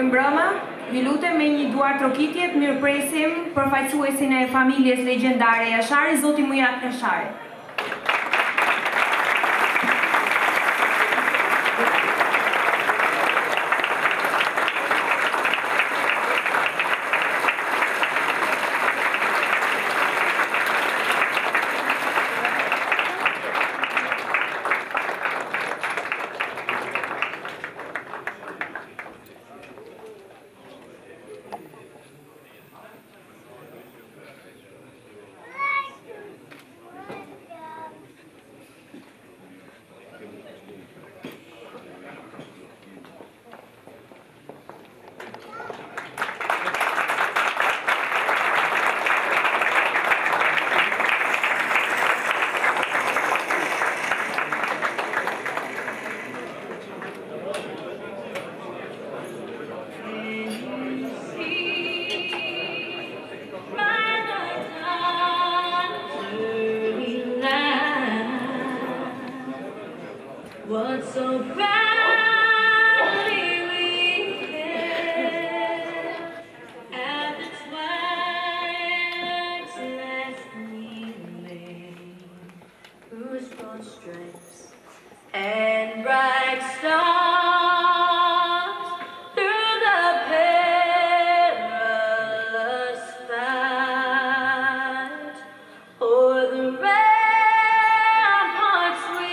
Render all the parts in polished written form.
mirëmbrëma. Ju lutem me një duar trokitje të mirëpresim përfaqësuesin e familjes legjendare Jashari, Zoti Mujat Jashari. What's so proudly we held at the twilight's last gleaming, whose broad stripes and bright stars through the perilous fight o'er the ramparts we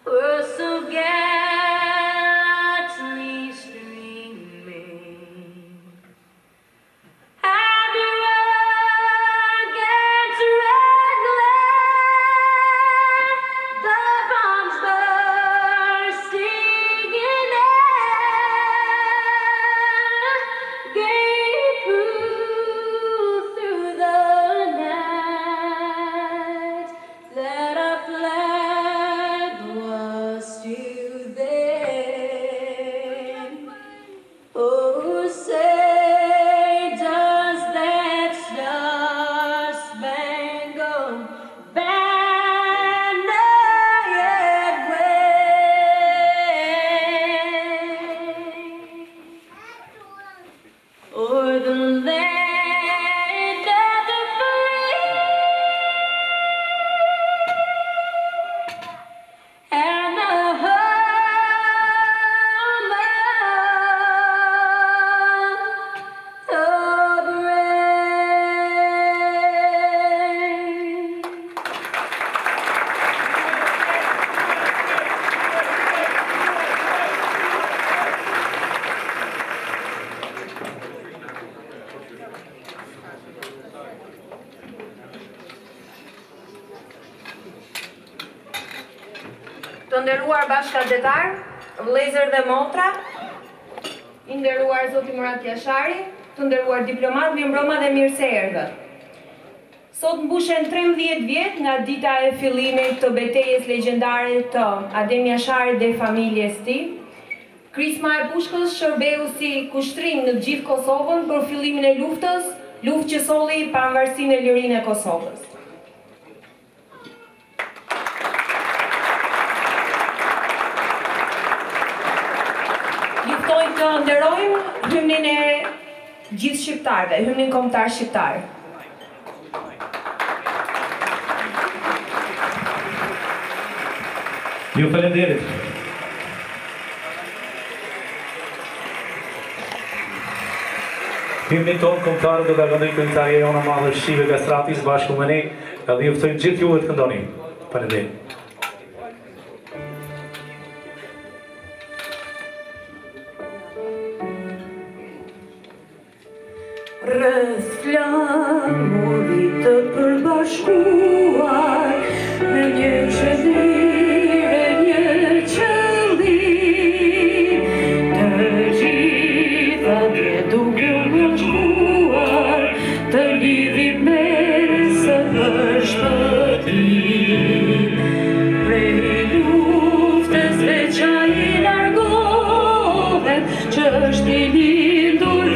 were so gallantly streaming, and the rugged red glare, the bombs bursting in air, gave proof through the night that our flag was still there. Oh, say does that star-spangled banner yet wave o'er the land of the free and the home of the brave. Të nderuar bashkëdhetar, vëllezër dhe motra, i nderuar Zoti Murat Jashari, të nderuar diplomat, mirëmbrëma dhe mirë se erdhët. Sot mbushen 13 vjet nga dita e fillimit të betejës legjendare të Adem Jasharit dhe familjes tij. Krisma e Pushkës shërbeu si kushtrim në gjithë Kosovën për fillimin e luftës, luftë që solli pavarësinë e lirinë e Kosovës. Juftoj të nderojmë hymnin e gjithë shqiptarëve, hymnin kombëtar shqiptar. Ju faleminderit. Hymnin tonë kombëtar do ta këndoj këngëtarja jona madhe Shive Gastratis bashkë me ne, edhe ju ftoj gjithë juve të këndoni. Faleminderit. Rreth flamurit të përbashkuar me një qëllire, një qëllim, të gjitha dje duke mënshkuar, të lidhim me së shpëtim. Prej luftës dhe qa i largohet, që është i lindur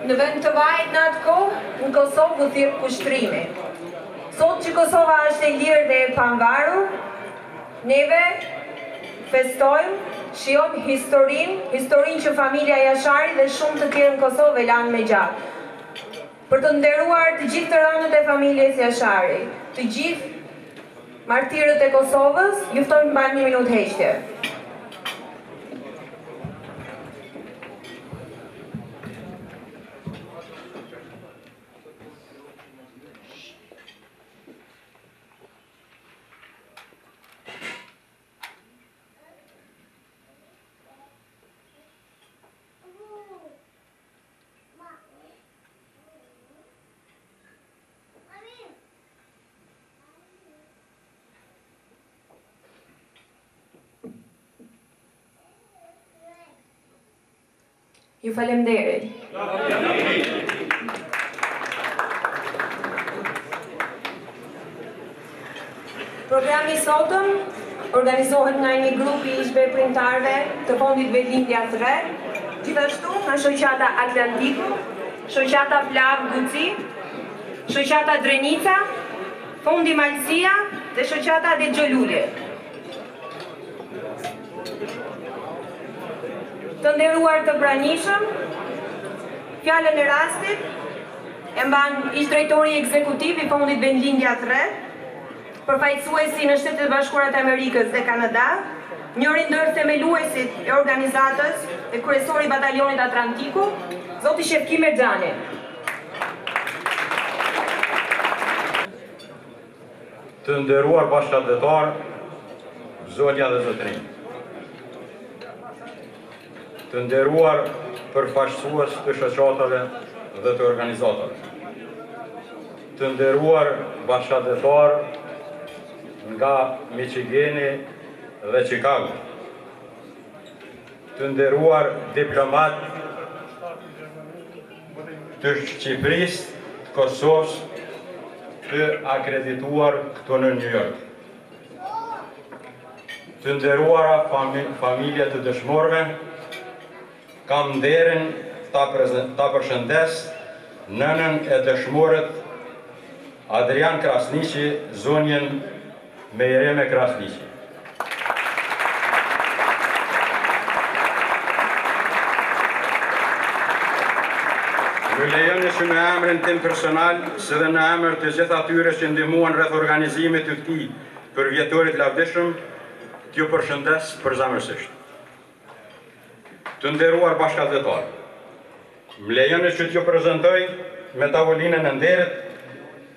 në vend të vajt në atë kohë, në Kosovë u thirr kushtrimi. Sot që Kosova është e lirë dhe e pavarur, neve festojmë, shijojmë historinë që familja Jashari dhe shumë të tjerë në Kosovë lanë me gjatë. Për të nderuar të gjithë të rënët e familjes Jashari, të gjithë martirët e Kosovës, ju ftoj të mbajmë 1 minutë heqje. Ju falemnderit. Programi sotëm organizohet nga një grup i shveprimtarëve të Fondit Vendlindja 3, gjithashtu nga shoqata Atlantiku, shoqata Plav Guci, shoqata Drenica, Fondi Malësia dhe shoqata Dexholuli. Të nderuar të pranishëm, fjalën e rastit e mban ish-drejtori ekzekutiv i Fondit Vendlindja 3, përfaqësuesi në Shtetet Bashkuara të Amerikës dhe Kanada, njëri ndër themeluesit e organizatës dhe kryesori i Batalionit Atlantiku, zoti Shefki Merxhani. Të nderuar bashkëdhetar, zonja dhe zotrinj. Të nderuar përfaqësues të shoqatave dhe të organizatave. Të nderuar bashkëdhetar nga Michigani dhe Chicago. Të nderuar diplomat të Shqipërisë, të Kosovës, të akredituar këtu në New York. Të nderuara familje të dëshmorëve, kam nderin ta përshëndes nënën e dëshmorët Adrian Krasniqi, zonjën Mejreme Krasniqi. Më lejoni që në emrin tim personal, së dhe në emër të gjithë atyre që ndihmuan rreth organizimit të këtij përvjetorit lavdishëm, t'ju përshëndes përzemërsisht. Të nderuar bashkëdhetar, më lejoni që t'ju prezantoj me tavolinën e nderit,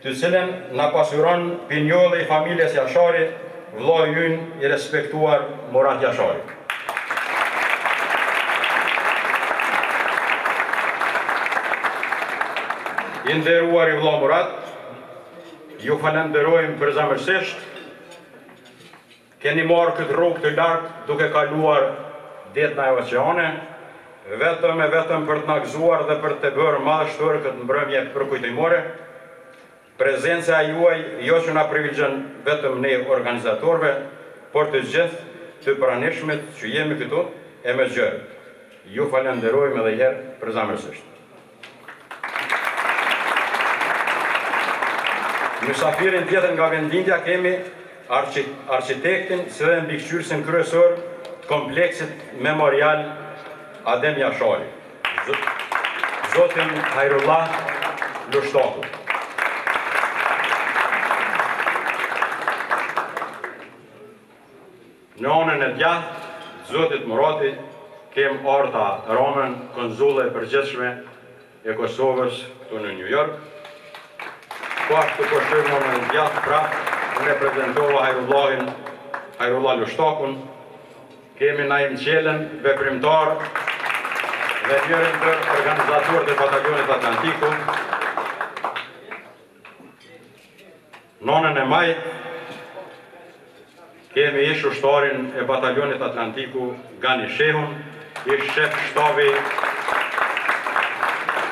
të cilën na pasuron pinjolli i familjes Jashari, vllai ynë i respektuar Murat Jashari. I nderuar i vlla Murat, ju falenderojmë përzemërsisht. Keni marrë këtë rrugë të lartë duke kaluar detna e oqeane, vetëm për të na gëzuar dhe për të bërë madhështore këtë mbrëmje përkujtimore. Prezenca juaj jo që na privilegjon vetëm ne organizatorëve, por të gjithë të pranishmit që jemi këtu e me gjërë. Ju falenderojmë edhe herë përzemërsisht. Mysafirin tjetër nga Vendlindja kemi arkitektin së dhe mbikëqyrësin kryesor të kompleksit memorial Adem Jashari, zotin Hajrullah Lushtaku. Në anën e djathtë, zotit Murati, kem Arta Romen, konzulle e përgjithshme e Kosovës këtu në New York. Po ashtu përshërë në anën e djathtë prapë, unë reprezentova Hajrullah Lushtakun, kemi Naim Qelen, veprimtar dhe njërin të organizatorët e Batalionit Atlantiku. Nonën e majtë, kemi ish ushtarin e Batalionit Atlantiku, Gani Shehun, ish shef shtabi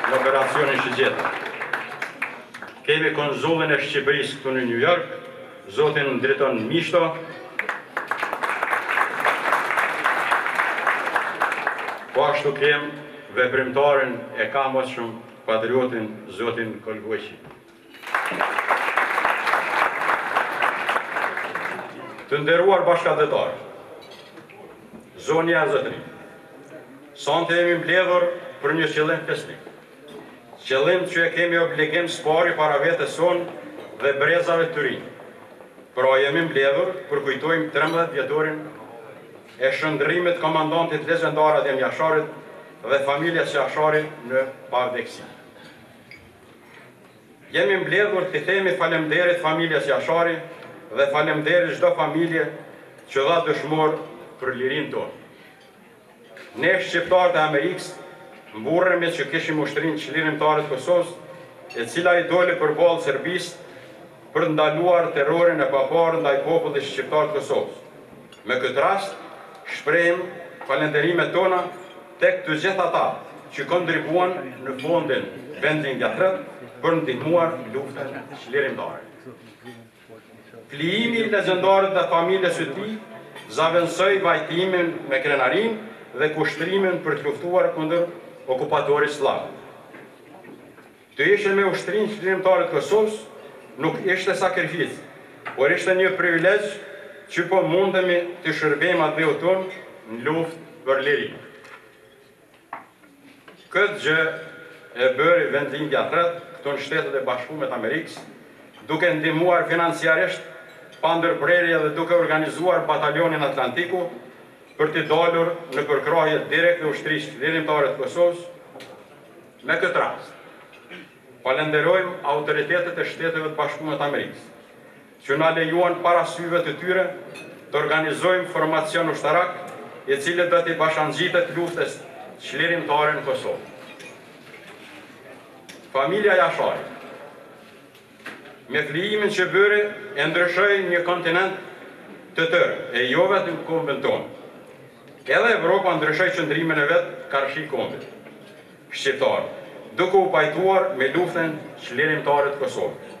në operacionin Shigjeta. Kemi konzullin e Shqipërisë këtu në New York, zotin Driton Mishto. Po ashtu kem veprimtarin e kamosshëm patriotin Zotin Kolgoqi. Të nderuar bashkëdhetar, zonja e zotëri, sonte jemi mbledhur për një qëllim festiv. Qëllim që e kemi obligim spari para vetes son dhe brezave të rinj. Pra jemi mbledhur për kujtojmë 13 vjetorin e shëndrimit komandantit legjendar Adem Jasharit dhe familjes Jasharit në pavdekësi. Jemi mbledhur të themi falemnderit familjes Jashari dhe falemnderit çdo familje që dha dëshmor për lirinë tonë. Ne shqiptarët e Amerikës mburremi që kishim ushtrinë çlirimtare të Kosovës, e cila i doli përballë Serbisë për të ndaluar terrorin e paparë ndaj popullit shqiptar të Kosovës. Me këtë rast, shprehim falënderimet tona tek të gjithë ata që kontribuan në fondin vendin gjatërët për ndihmuar luftën çlirimtare. Flijimi i legendarit dhe familjes së tij zaventësoi vajtimin me krenarin dhe kushtrimin për të luftuar kundër okupatorit slav. Të ishe me ushtrinë çlirimtare të Kosovës nuk ishte sakrificë, por ishte një privilegj që po mundemi të shërbejmë atë tonë në luftë për liri. Këtë gjë e bëri vendlindja e këto në Shtetet e Bashkuara të Amerikës, duke ndihmuar financiarisht pa ndërprerje dhe duke organizuar batalionin Atlantiku për të dalur në përkrahje direkte ushtrisë çlirimtare të Kosovës. Me këtë rast, falenderojmë autoritetet e Shteteve të Bashkuara të Amerikës, që na lejuan para syve të tyre të organizojmë formacion ushtarak, i cili do t'i bashangjitet luftës çlirimtare në Kosovë. Familja Jashari, me flijimin që bëri, e ndryshoi një kontinent të tërë, e jo vetëm kombin tonë. Edhe Evropa ndryshoi qëndrimin e vet karshi kombit shqiptar, duke u pajtuar me luftën çlirimtare të Kosovës.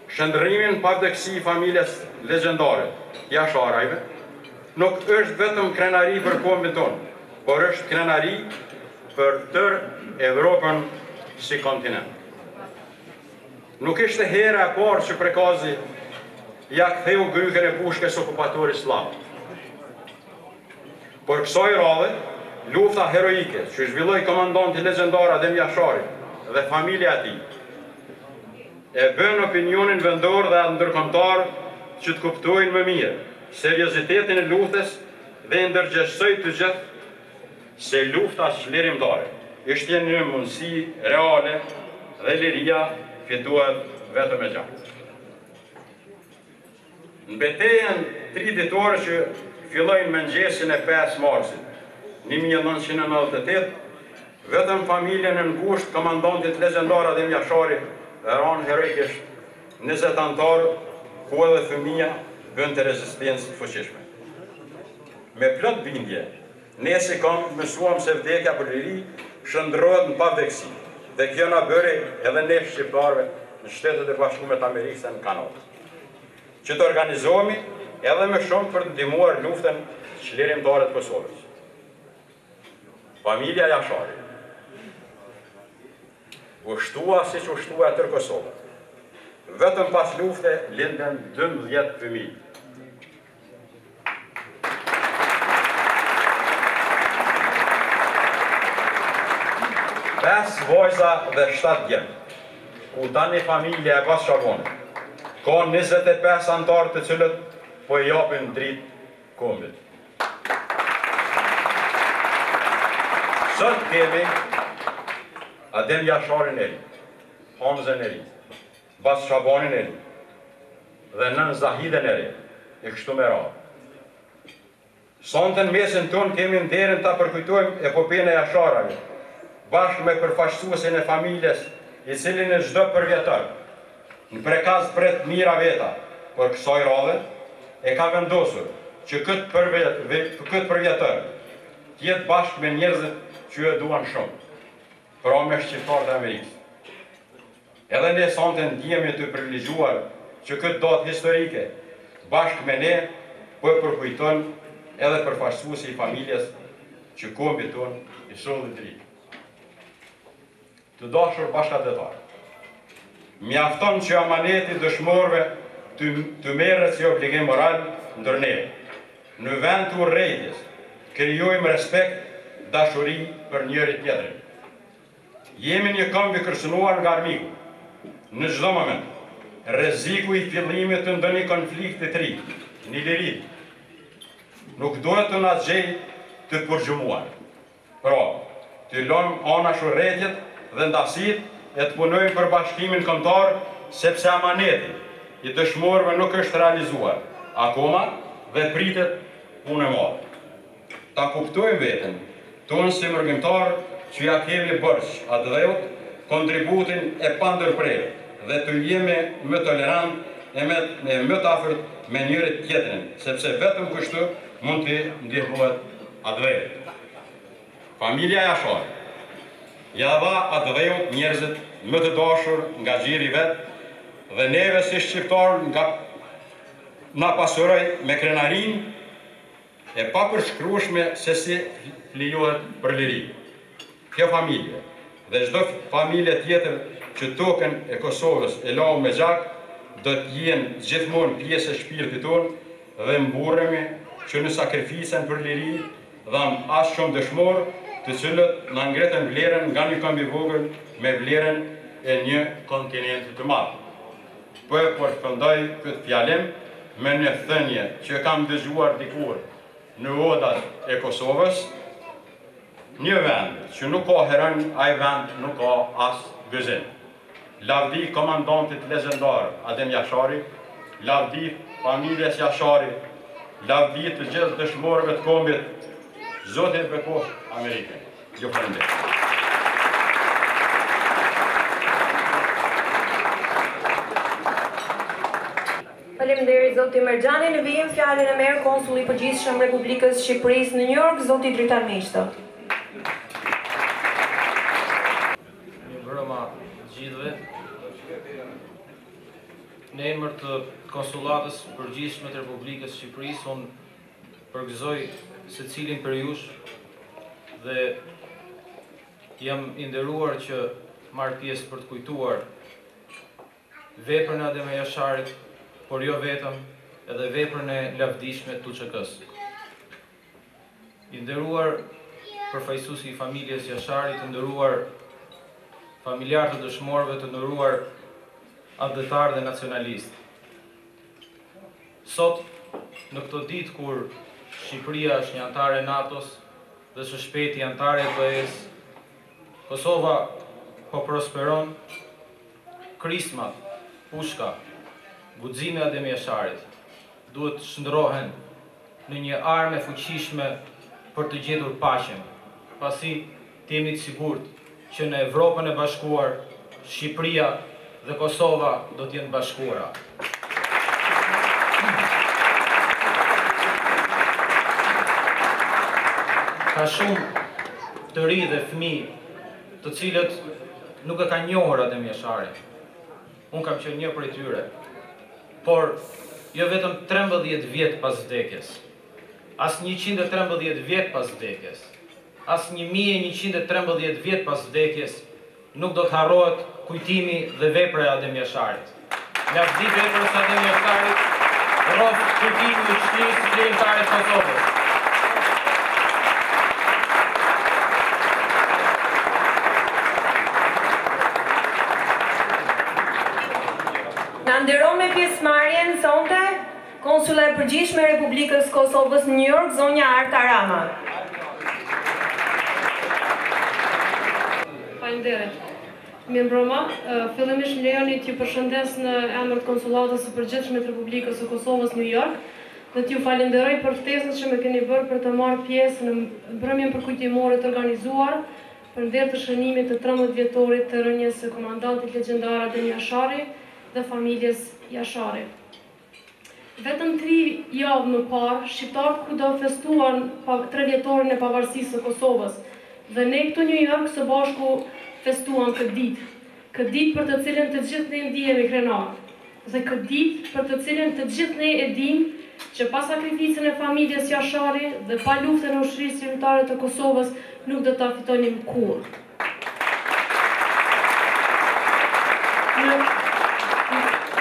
Shndërrimin pavdekësi i familjes legjendare Jasharajve nuk është vetëm krenari për kombin tonë, por është krenari për tërë Evropën si kontinent. Nuk ishte hera e parë që prekazi ja ktheu gryken e pushkës okupatorit slav. Por kësaj radhe, lufta heroike që zhvilloi komandanti legjendar Adem Jashari dhe familja e tij, e bën opinionin vendor dhe ndërkombëtar që të kuptojnë më mirë seriozitetin e luftës dhe ndërgjegjësoi të gjithë se lufta çlirimtare ishte një mundësi reale dhe liria fituar vetëm e gjatë. Në betejën 3 ditore që filloi në mëngjesin e 5 marsit 1998, vetëm familjen e ngushtë komandantit legjendar Adem Jashari ran heroikisht 20 antarë, ku edhe fëmia bënte rezistencë të fuqishme. Me plot bindje, ne si kam mësuam se vdekja për liri shndërrohet në pavdekësi, dhe kjo na bëri edhe ne shqiptarëve në Shtetet e Bashkuara të Amerikës dhe në Kanadë, që të organizohemi edhe më shumë për të ndihmuar luftën çlirimtare të Kosovës. Familja Jashari u shtua siç u shtua tërë Kosova. Vetëm pas lufte lindën 12 fëmijë. Pesë vajza dhe 7 djem, ku tani familja e Bas Shabon, ka 25 antarë të cilët po e japin dritë kombit. Sot kemi Adem Jasharin eri, Hamzen eri, Bas Shabonin eri, dhe nën Zahiden eri, e kështu me radhë. Sonte në mesin tonë kemi nderin ta përkujtojmë epopene e Jasharave, bashkë me përfaqësuesin e familjes, i cili në çdo përvjetor, në prekaz pret mira veta, por kësaj radhe e ka vendosur që këtë përvjetor t'jetë bashkë me njerëzit që e duan shumë, pra me shqiptarët e Amerikës. Edhe ne sonte ndjehemi të privilegjuar që këtë datë historike, bashkë me ne, po e përkujton edhe përfaqësuesi i familjes që kombi tonë i solli dritë. Të dashur bashkëdhetar, mjafton që amaneti dëshmorëve të merret si obligim moral ndër ne. Në vend të urrejtjes, krijojmë respekt, dashuri për njëri tjetrin. Jemi një këmbë i kërcënuar nga armiku. Në çdo moment, rreziku i fillimit të ndonjë konflikti të ri, në liri, nuk duhet të na gjejë të përgjumuar. Pra, të lëmë anash urrëtiet dhe ndasitë e të punojmë për bashkimin kombëtar, sepse amaneti i dëshmorëve nuk është realizuar akoma dhe pritet punë e madhe. Ta kuptojmë veten tonë si mërgjimtar që ja kemi bërsh atë dheut, kontributin e pandërprerë dhe të jemi më tolerant e më të afërt me njëri tjetrin, sepse vetëm kështu mund të ndihmohet atë dheut. Familja Jashari ja dha atë dheut njerëzit më të dashur nga xhiri vet dhe neve si shqiptar nga na pasuroj me krenarin e papërshkrueshme se si flijohet për liri. Kjo familje dhe çdo familje tjetër që tokën e Kosovës e lau me gjak, do të jenë gjithmonë pjesë e shpirtit tonë dhe mburremi që në sakrificën për liri dham as shumë dëshmor, të cilët na ngretën vlerën nga një këmbë i vogël me vlerën e një kontinenti të madh. Po e përfundoj këtë fjalim me një thënie që kam dëgjuar dikur në odat e Kosovës: një vend që nuk ka heron, ai vend nuk ka as gëzim. Lavdi komandantit legjendar Adem Jashari, lavdi familjes Jashari, lavdi të gjithë dëshmorëve të kombit. Zoti e bekoft Amerikën. Ju falenderoj. Faleminderit zoti Merxhani. Në vijim fjalën e merr konsulli i përgjithshëm Republikës Shqipërisë në New York, zoti Dritar Miqto. Mbrëma gjithëve. Në emër të konsullatës përgjithshme të Republikës Shqipërisë, unë përgëzoj secilin për jush dhe jam i nderuar që marr pjesë për të kujtuar veprën e Adem Jasharit, por jo vetëm, edhe veprën e lavdishme të TUÇK-s. I nderuar përfaqësuesi i familjes Jashari, të nderuar familjar të dëshmorëve, të nderuar adhëtar dhe nacionalist. Sot, në këto ditë kur Shqipëria është një antare e NATO-s dhe së shpejti antare e BE-s, Kosova po prosperon, krismat, pushka, guximi Adem Jasharit duhet shndrohen në një armë e fuqishme për të gjetur paqen, pasi të jemi të sigurt që në Evropën e Bashkuar, Shqipëria dhe Kosova do të jenë bashkuara. Ka shumë të ri dhe fëmijë të cilët nuk e kanë njohur Adem Jasharin. Unë kam qenë një prej tyre, por jo vetëm 13 vjet pas vdekjes, as 113 vjet pas vdekjes, as 1113 vjet pas vdekjes, nuk do të harrohet kujtimi dhe vepra e Adem Jasharit. Lavdi veprës së Adem Jasharit, rrof kujtimi i shtrisë kriminale të Kosovës. Nderon me pjesëmarrjen sonte Konsula e përgjithshme e Republikës Kosovës në New York, zonja Arta Rama. Faleminderit. Mirëmbrëma, fillimisht më lejoni t'ju përshëndes në emër të Konsullatës së përgjithshme të Republikës së Kosovës në New York dhe t'ju falenderoj për ftesën që më keni bërë për të marrë pjesë në mbrëmjen përkujtimore të organizuar për nder të shënimit të 13 vjetorit të rënjes së komandantit legjendar Adem Jashari dhe familjes Jashari. Vetëm 3 javë më parë, shqiptarët kudo festuan 3 vjetorin e pavarësisë së Kosovës dhe ne këtu në New York së bashku festuan këtë ditë. Këtë ditë për të cilën të gjithë ne ndihemi krenar. Dhe këtë ditë për të cilën të gjithë ne e dimë që pa sakrificën e familjes Jashari dhe pa luftën e ushtrisë zyrtare të Kosovës nuk do ta fitonim kurrë.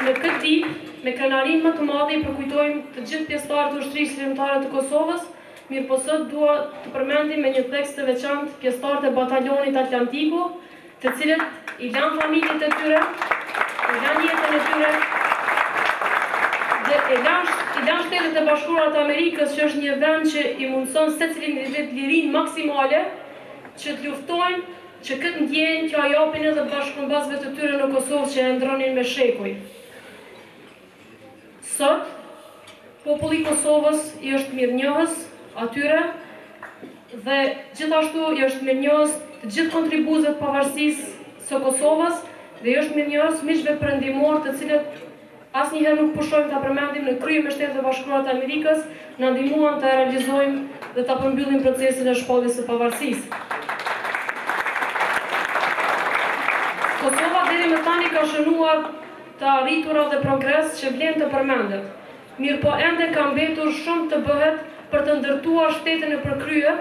Në këtë ditë, me krenarin më të madhe i përkujtojmë të gjithë pjesëtarët e ushtrisë lirimtare të Kosovës, mirë po sot dua të përmendim me një tekst të veçantë pjesëtarët e batalionit Atlantiku, të cilët i lanë familjet e tyre, i lanë jetën e tyre, dhe i lanë Shtetet e Bashkuara të Amerikës, që është një vend që i mundson secilin lirinë maksimale, që të luftojnë, që këtë ndjenjë që japin edhe bashkëmbasëve të tyre në Kosovë që e ndronin me shekuj. Sot, populli i Kosovës i është mirënjohës atyre dhe gjithashtu i është mirënjohës të gjithë kontribuesët pavarësisë së Kosovës dhe i është mirënjohës miqve perëndimor të cilët asnjëherë nuk pushojmë ta përmendim në krye me Shtetet e Bashkuara të Amerikës, na ndihmuan ta realizojmë dhe ta përmbyllim procesin e shpalljes së pavarësisë. Kosova deri më tani ka shënuar të arritura dhe progres që vlen të përmendet. Mirë po ende ka mbetur shumë të bëhet për të ndërtuar shtetin e përkrye,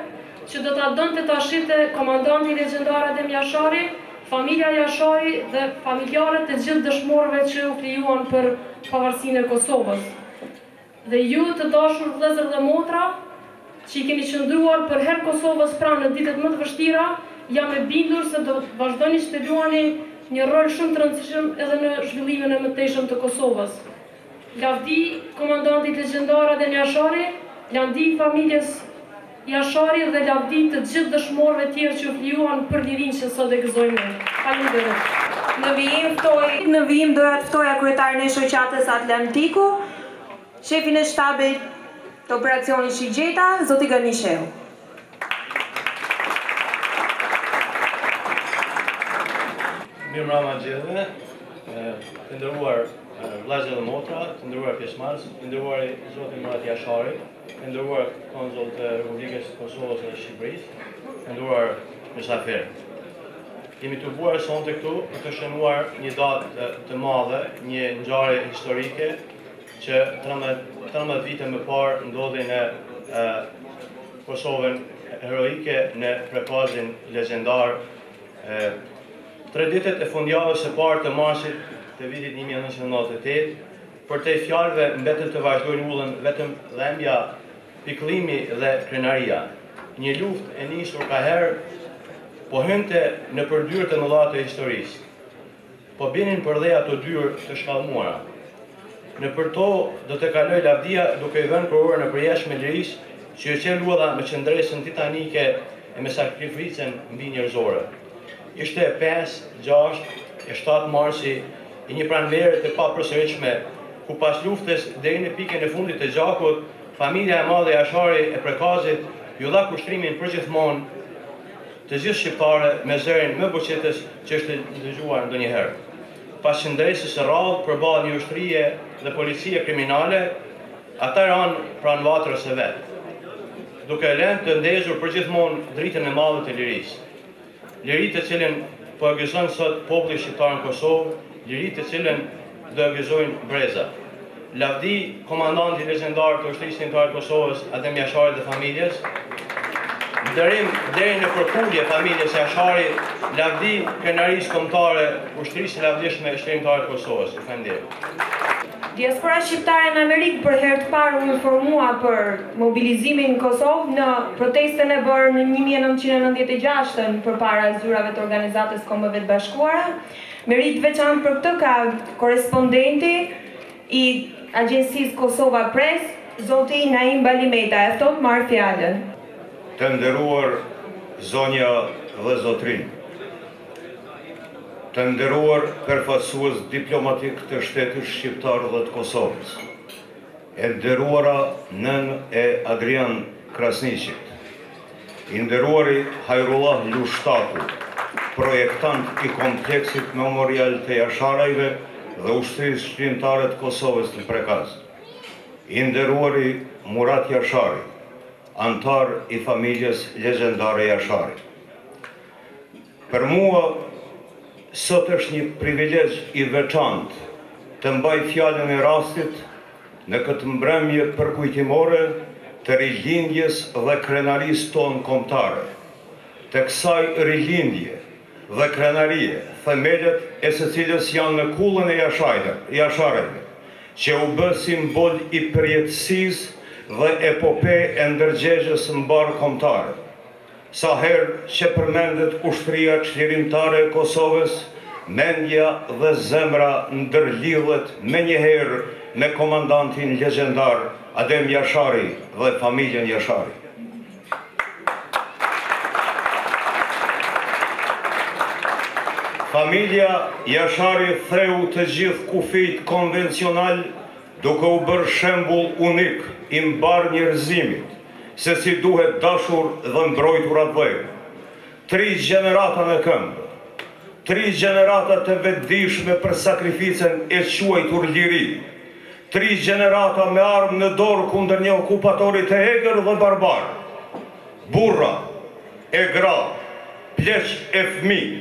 që do ta donte ta shite komandanti legjendar Adem Jashari, familja Jashari dhe familjarët të gjithë dëshmorëve që u krijuan për pavarësinë e Kosovës. Dhe ju të dashur vëllezër dhe motra, që i keni qëndruar për herë Kosovës pranë në ditët më të vështira, jam e bindur se do të vazhdoni që të luani një rol shumë të rëndësishëm edhe në zhvillimin e mëtejshëm të Kosovës. Lavdi komandantit legjendar Adem Jashari, lavdi familjes Jashari dhe lavdi të gjithë dëshmorëve tjerë që u krijuan për lirinë që sot e gëzojmë ne. Faleminderit. Në vijim doja të ftoja kryetarin e shoqatës Atlantiku, shefin e shtabit të operacionit Shigjeta, zoti Ganishehu. Mirëmbrëma gjithëve, të nderuar vëllezër dhe motra, të nderuar pjesëmarrës, të nderuar zoti Murat Jashari, të nderuar konsull të Republikës së Kosovës dhe Shqipërisë, të nderuar mysafirë. Jemi të buar sonte këtu për të shënuar një datë të madhe, një ngjarje historike që 13 vite më parë ndodhi në Kosovën heroike në prepazin legjendar. 3 ditët e fundjavës së parë të marsit të vitit 1998, për te fjalëve mbetën të vazhdojnë ullën vetëm dhembja, pikëllimi dhe krenaria. Një luftë e nisur ka herë, po hynte në përdyrë të mëdha të historisë. Po binin për dhe ato dyrë të shkallmuara. Në përto do të kaloj lavdia duke i vënë kurorën në përjeshtë me lirisë që e qelë luadha me qëndresën titanike e me sakrificën mbi njerëzore. Ishte 5, 6 e 7 marsi i një pranvere të papërsëritshme, ku pas luftës deri në pikën e fundit të gjakut, familja e madhe Jashari e Prekazit ju dha kushtrimin përgjithmonë të gjithë shqiptare me zërin më buqetës që është dëgjuar ndonjëherë. Pas qëndresës së radhë përballë një ushtrie dhe policie kriminale, ata ranë pranë vatrës së vet, duke lënë të ndezur përgjithmonë dritën e madhe të lirisë. Liri të cilën po e gëzon sot populli shqiptar në Kosovë, liri të cilën do e gëzojnë breza. Lavdi komandanti legjendar të ushtrisë lirimtare të Kosovës, Adem Jashari dhe familjes, ndërim deri në përpullje familjes Jashari, lavdi krenarisë kombëtare, ushtrisë e lavdishme e shërimtare të Kosovës. Faleminderit. Diaspora shqiptare në Amerikë për herë të parë u informua për mobilizimin në Kosovë në protestën e bërë në 1996 përpara zyrave të Organizatës Kombëve të Bashkuara. Merit veçantë për këtë ka korespondenti i Agjencisë Kosova Press, zoti Naim Balimeta. E ftoft marr fjalën. Të nderuar zonja dhe zotrin, të nderuar përfaqësues diplomatik të shtetit shqiptar dhe të Kosovës, e nderuara nën e Adrian Krasniqit, i nderuari Hajrullah Lushtatu, projektant i kompleksit memorial të Jasharajve dhe ushtrisë shkrimtare të Kosovës në Prekaz, i nderuari Murat Jashari, antar i familjes legjendare Jashari. Për mua, sot është një privilegj i veçantë të mbaj fjalën e rastit në këtë mbrëmje përkujtimore të rilindjes dhe krenarisë tonë kombëtare. Të kësaj rilindje dhe krenarie, themelet e së cilës janë në kullën e Jasharëve, që u bë simbol i përjetësisë dhe epope e ndërgjegjës mbar kombëtare. Sa herë që përmendet ushtria çlirimtare e Kosovës, mendja dhe zemra ndërlidhet menjëherë me komandantin legjendar Adem Jashari dhe familjen Jashari. Familja Jashari theu të gjithë kufijt konvencional duke u bërë shembull unik i mbar njerëzimit, se si duhet dashur dhe mbrojtur atë vëj. 3 gjenerata në këmbë, 3 gjenerata të vetëdijshme për sakrificën e quajtur liri, 3 gjenerata me armë në dorë kundër një okupatori të egër dhe barbar, burra, e gra, pleq e fëmijë,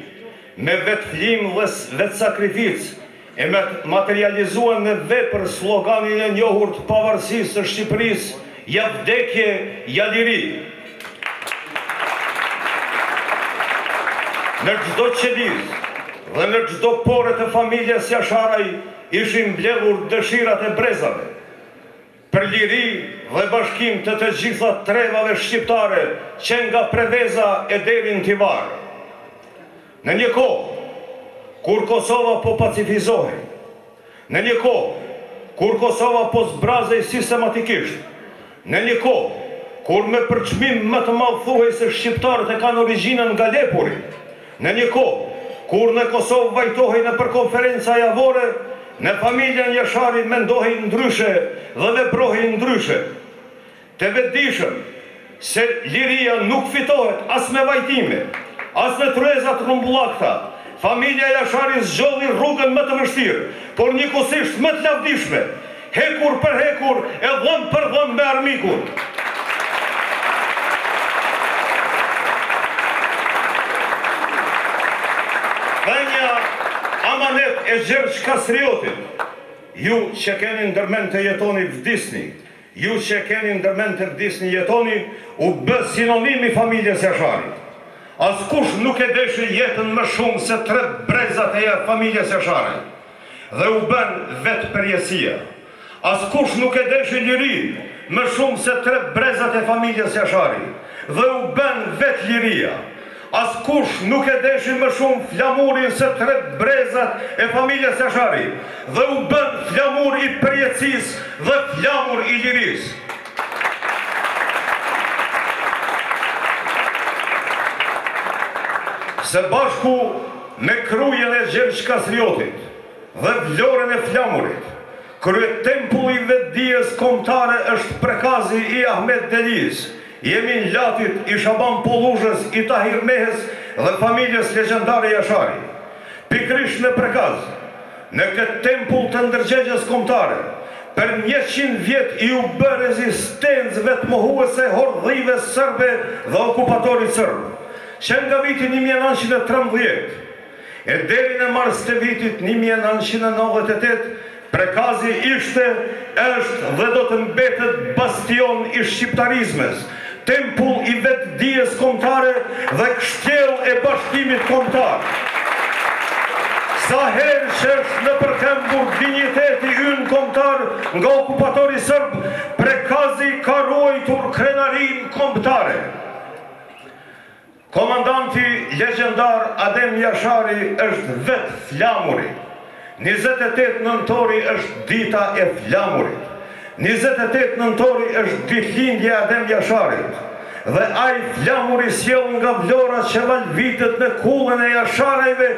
me vetë flim dhe vetë sakrificë, e me materializuan në vepër sloganin e njohur të pavarësisë së Shqipërisë, ja vdekje, ja liri. Në çdo qelizë dhe në çdo pore të familjes Jasharaj ishin mbledhur dëshirat e brezave për liri dhe bashkim të të gjitha trevave shqiptare që nga Preveza e deri në Tivar. Në një kohë kur Kosova po pacifizohej, në një kohë kur Kosova po zbrazej sistematikisht, në një kohë kur me përçmim më të madh thuhej se shqiptarët e kanë origjinën nga lepuri, në një kohë kur në Kosovë vajtohej në përkonferenca javore, në familjen Jashari mendohej ndryshe dhe veprohej ndryshe. Të vetëdijshëm se liria nuk fitohet as me vajtime, as me tryeza të rrumbullakta. Familja Jashari zgjodhi rrugën më të vështirë, por njëkohësisht më të lavdishme, hekur për hekur e dhëm për dhëm me armikun. Dhe një amanet e Gjergj Kastriotit, ju që keni ndërmend të jetoni vdisni, ju që keni ndërmend të vdisni jetoni, u bë sinonimi familjes Jasharit. Askush nuk e deshi jetën më shumë se 3 brezat e familjes Jashari dhe u bën vetë përjesia. Askush nuk e deshi lirin më shumë se 3 brezat e familjes Jashari dhe u bën vetë liria. Askush nuk e deshi më shumë flamurin se 3 brezat e familjes Jashari dhe u bën flamur i përjetësisë dhe flamur i lirisë. Se bashku me krujen e Gjergj Kastriotit dhe vlorën e flamurit, kryet tempulli i vetëdijes kombëtare është prekazi i Ahmet Delis, Jemin Latit, i Shaban Polluzhës, i Tahir Mehes dhe familjes legjendare Jashari. Pikrisht në prekaz, në këtë tempull të ndërgjegjes kombëtare, për 100 vjet i u bë rezistencëve të mohuese hordhive sërbe dhe okupatorit sërbë, që nga vitin 1913, e deri në mars të vitit 1998, prekazi ishte, është dhe do të mbetet bastion i shqiptarizmes, tempull i vetëdijes kombëtare dhe kështjell e bashkimit kombëtar. Sa herë që është në përkembur dinjiteti ynë kombëtar nga okupatori sërb, prekazi ka ruajtur krenarin kombëtare. Komandanti legjendar Adem Jashari është vetë flamuri. 28 nëntori është dita e flamurit. 28 nëntori është ditëlindja e Adem Jasharit. Dhe ai flamuri sjell nga vlora që valvitet në kullën e Jasharajve,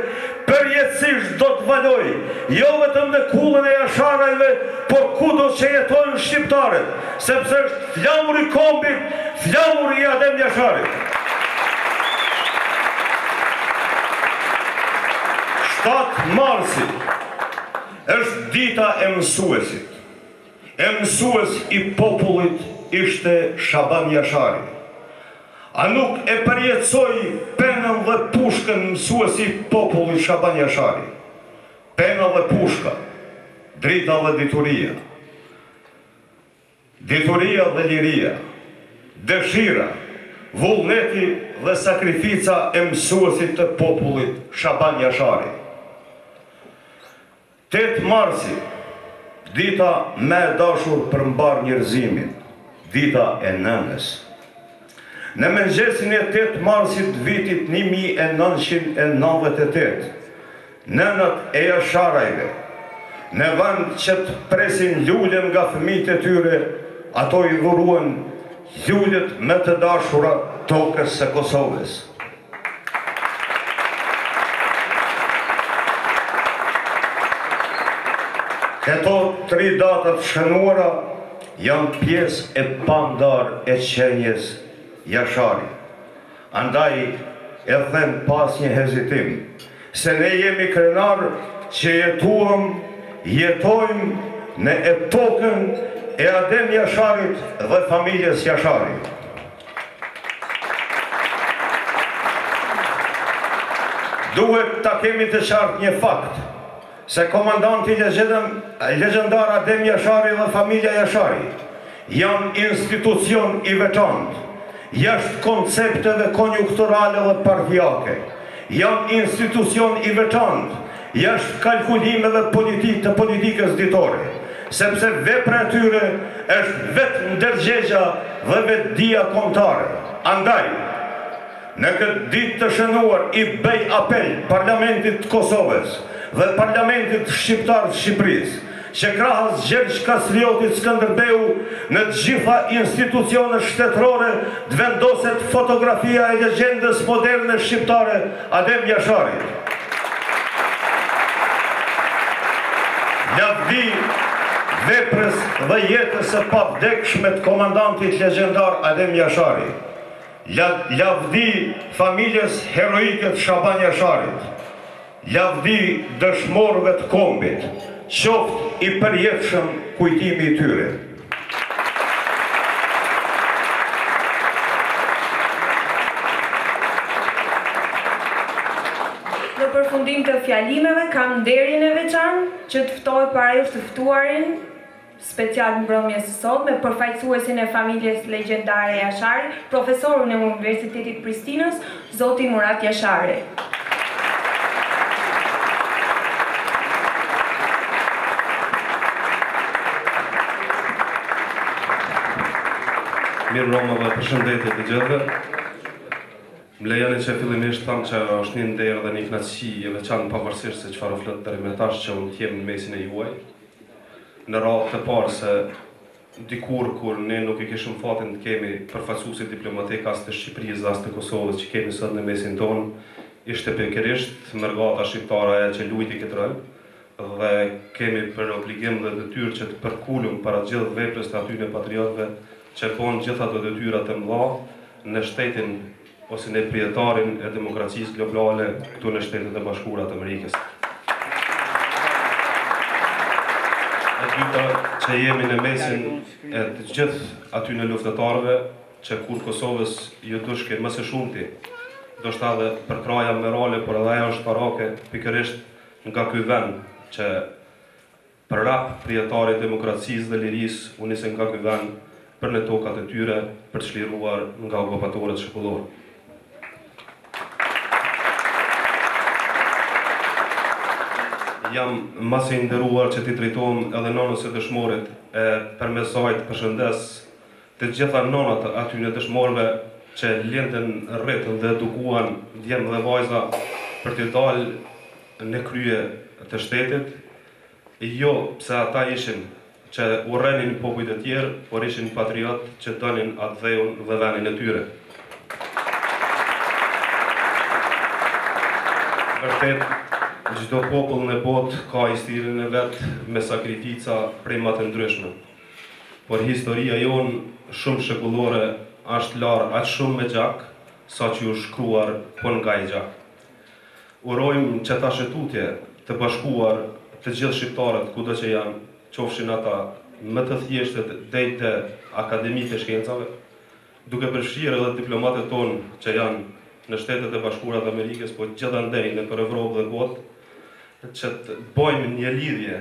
përjetësisht do të valoj, jo vetëm në kullën e Jasharajve, por kudo që jetojnë shqiptarët, sepse është flamuri kombit, flamuri i Adem Jasharit. 7 marsi është dita e mësuesit. E mësues i popullit ishte Shaban Jashari. A nuk e përjetësoj penën dhe pushkën mësuesi i popullit Shaban Jashari? Pena dhe pushka, drita dhe dituria. Dituria dhe liria, dëshira, vullneti dhe sakrifica e mësuesit të popullit Shaban Jashari. 8 marsi, dita me dashur për mbar njerëzimin, dita e nënës. Në mëngjesin e 8 marsit vitit 1998, nënat e jasharajve, në vend që të presin lullen nga fëmijët e tyre, ato i dhuruan lullet më të dashura tokës së Kosovës. Këto 3 datat shënuara janë pjesë e pandar e qenjes Jashari. Andaj e them pas një hezitim, se ne jemi krenar që jetojmë në epokën e Adem Jasharit dhe familjes Jashari. Duhet ta kemi të qartë një fakt, se komandanti legjendar Adem Jashari dhe familja Jashari janë institucion i veçantë, jashtë koncepteve konjunkturale dhe partijake, janë institucion i veçantë, jashtë kalkulimeve të politikës ditore, sepse vepra e tyre është vetë ndërgjegja dhe vetëdia kombëtare. Andaj, në këtë ditë të shënuar i bëj apel Parlamentit të Kosovës dhe Parlamentit Shqiptar të Shqipërisë, që krahas Gjergj Kastriotit Skënderbeu në të gjitha institucionet shtetërore të vendoset fotografia e legjendës moderne shqiptare Adem Jasharit. Lavdi veprës dhe jetës së pavdekshme të komandantit legjendar Adem Jashari. Lavdi familjes heroike të Shaban Jasharit. Lavdi dëshmorëve të kombit, qoftë i përjetshëm kujtimi i tyre. Në përfundim të fjalimeve, kam nderin e veçantë që të ftoj para jush të ftuarin special mbrëmjes së sotme, përfaqësuesin e familjes legjendare Jashari, profesorun e Universitetit Pristinës, zoti Murat Jashari. Mirë Roma dhe përshëndetje të gjithëve. Më lejani që fillimisht thamë që është një nderë dhe një kënaqësi e veçantë pavarësisht se çfarë flet deri më tash që unë jem në mesin e juaj. Në radhë të parë se dikur kur ne nuk i kishim fatin të kemi përfaqësuesi diplomatik as të Shqipërisë as të Kosovës që kemi sot në mesin tonë, ishte pikërisht mërgata shqiptare ajo që luajti këtë rol dhe kemi për obligim dhe detyrë që të përkulum para gjithë veprës të atyre patriotëve që bën gjitha të detyrat e mëdha në shtetin ose në prijetarin e demokracisë globale këtu në Shtetet e Bashkuara të Amerikës. E dyta që jemi në mesin e të gjithë aty në luftëtarëve që kur Kosovës ju dushke më së shumti, do shta dhe për kraja morale, por edhe ajo është parake pikërisht nga ky vend që për rap prijetari i demokracisë dhe lirisë u nisën nga ky vend për në tokat e tyre për të çliruar nga okupatorët shekullor. Jam masi i nderuar që t'i drejtohem edhe nonës së dëshmorit e përmes saj të përshëndes të gjitha nonat aty në dëshmorëve që lindën rreth dhe edukuan djem dhe vajza për të dalë në krye të shtetit, jo pse ata ishin që urrenin popujt e tjerë, por ishin patriot që donin atë dheun dhe vendin e tyre. Vërtet, çdo popull në botë ka historinë e vet me sakrifica prej më të ndryshme. Por historia jonë shumë shekullore është larë aq shumë me gjak, sa që u shkruar po nga i gjak. Urojmë që ta shëtutje të bashkuar të gjithë shqiptarët kudo që janë, qofshin ata më të thjeshtet deri te akademitë e shkencave, duke përfshirë edhe diplomatët tonë që janë në Shtetet e Bashkuara të Amerikës, po gjithandej nëpër Evropë dhe botë, që të bëjmë një lidhje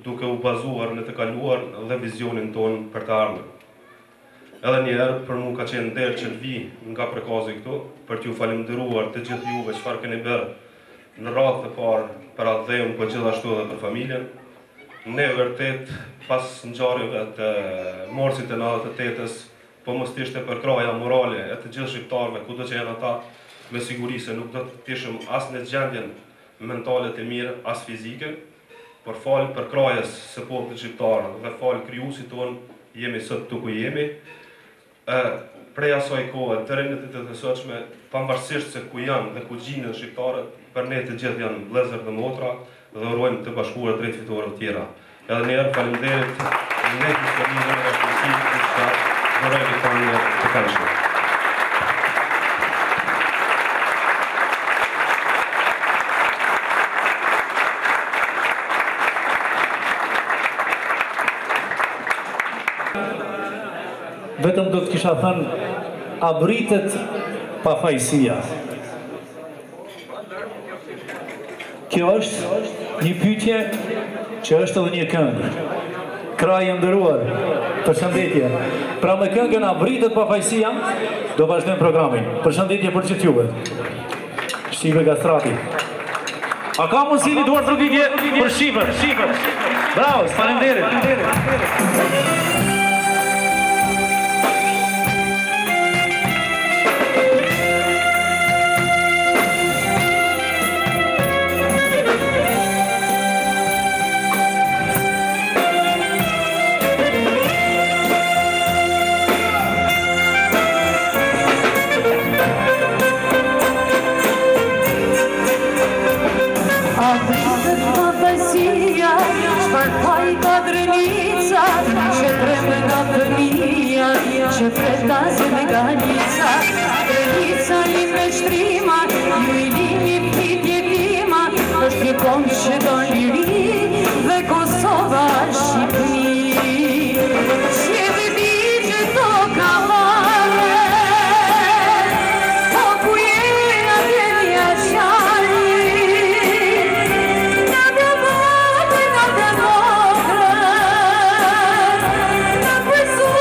duke u bazuar në të kaluar dhe vizionin tonë për të ardhmen. Edhe një herë për mua ka qenë nder që të vi nga prekazi këtu për t'ju falendëruar të gjithë juve çfarë keni bërë në radhë të parë për atë dheun, po gjithashtu edhe për familjen. Ne vërtet pas ngjarjeve të morsit të 98-s, po mos ishte për kraja morale e të gjithë shqiptarëve, kudo që janë ata, me siguri se nuk do të ishim as në gjendjen mentale të mirë, as fizike, por falë për krajes së popullit shqiptar dhe falë krijuesit tonë, jemi sot tu ku jemi. Prej asaj kohe, të rinjtë të sotshme, pavarësisht se ku janë dhe ku gjinen shqiptarët, për ne të gjithë janë vëllezër dhe motra dhe urojmë të bashkuar drejt fitore të tjera. Edhe njerë faleminderit ne historinë dhe bashkësinë që urojmë të një të këndshme. Vetëm do të kisha thënë, a britet pafajësia? Kjo është një pyetje që është edhe një këngë. Kraj i nderuar, përshëndetje. Pra me këngën a britet pafajësia, do vazhdojmë programin. Përshëndetje për gjithë juve. Shive Gastrati. A ka mundësi një duar trokitje për Shqipër? Bravo, faleminderit. Që pretazë me ganica, grënica I me shtrima, ju I lini ptitje tima, është një kom që do liri dhe Kosova Shqipëni. Që dhe di që to ka vare, po ku jena dhe një qari, në të vate, në të votre, në pësu.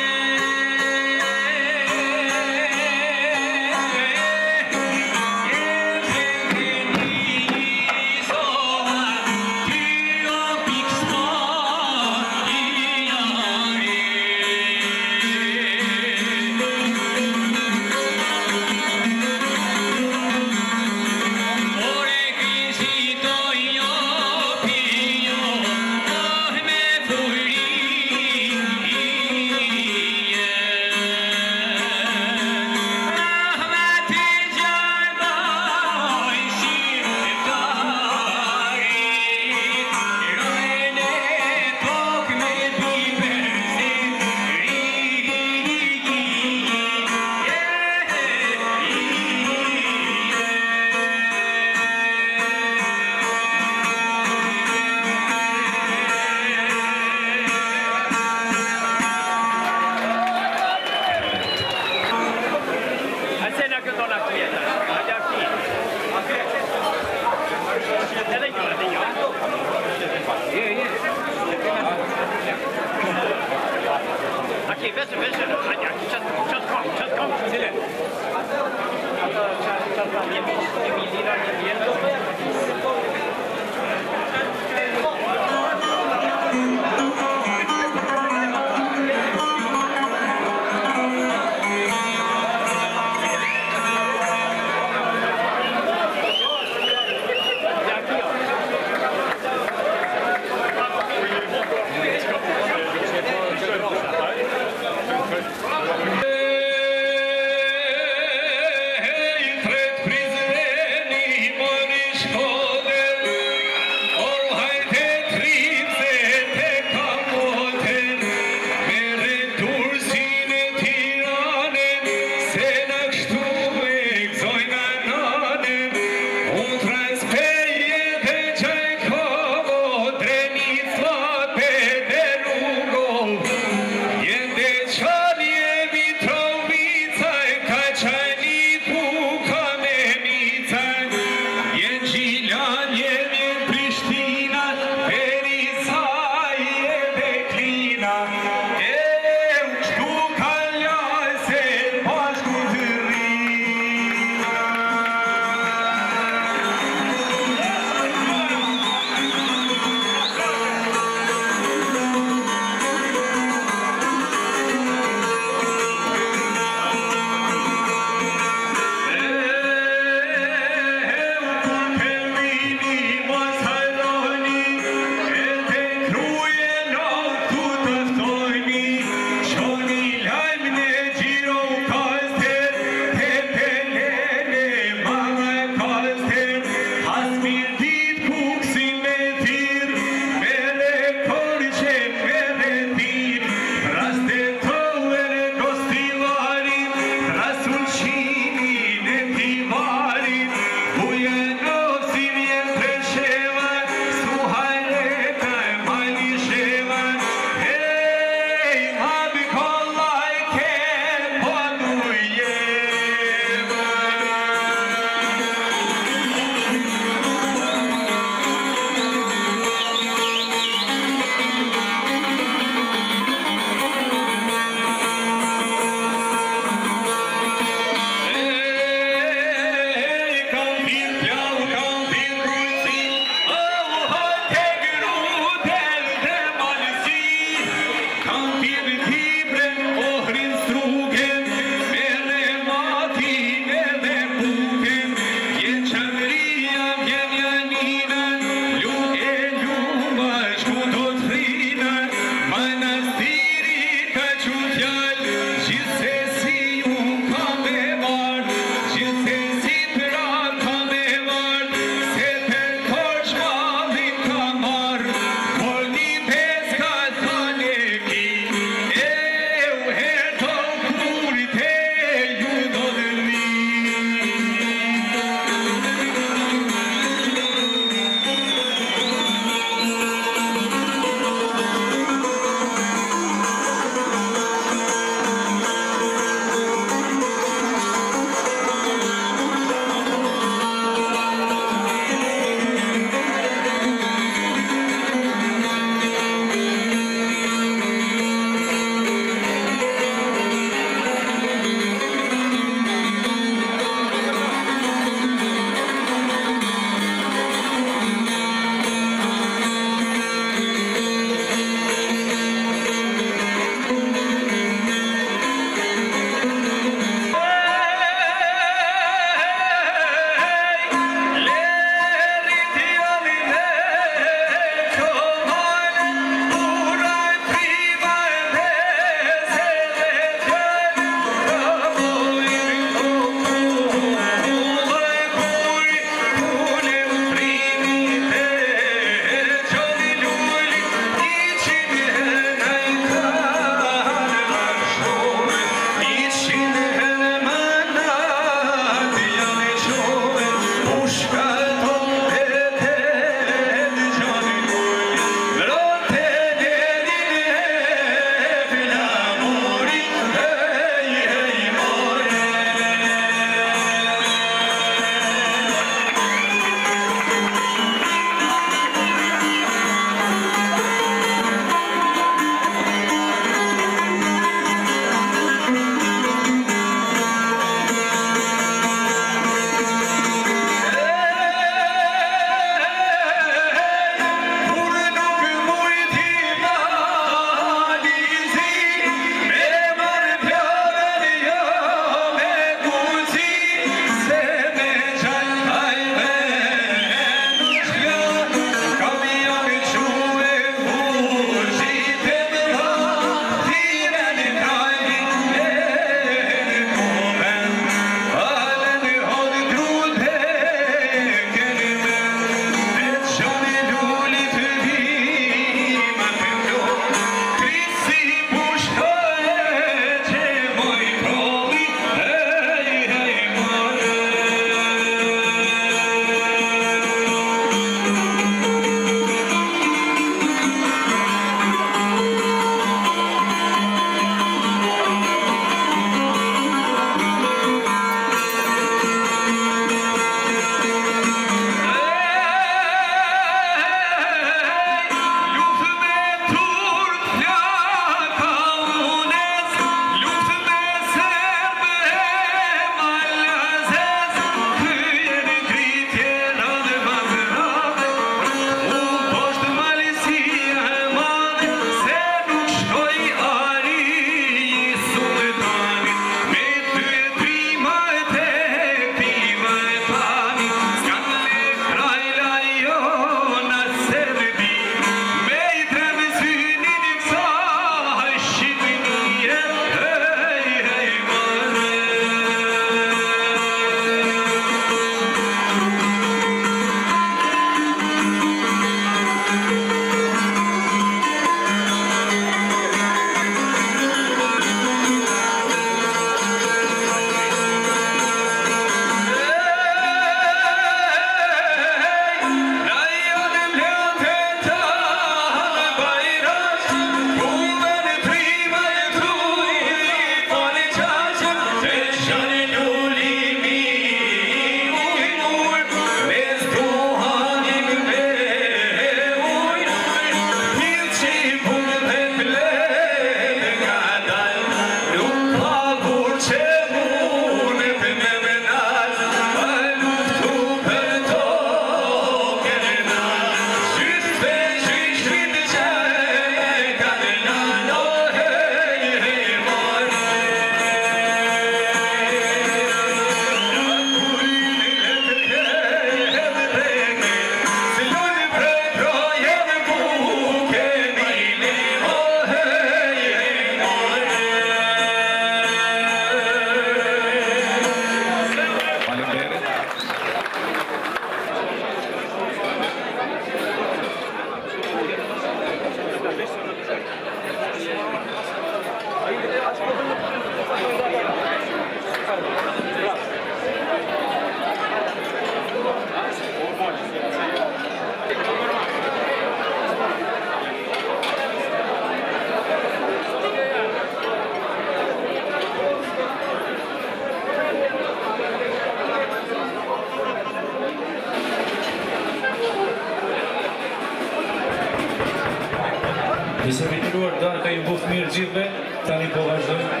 Disabilituar darka ju buf mirë gjithve, tani po vazhdojmë.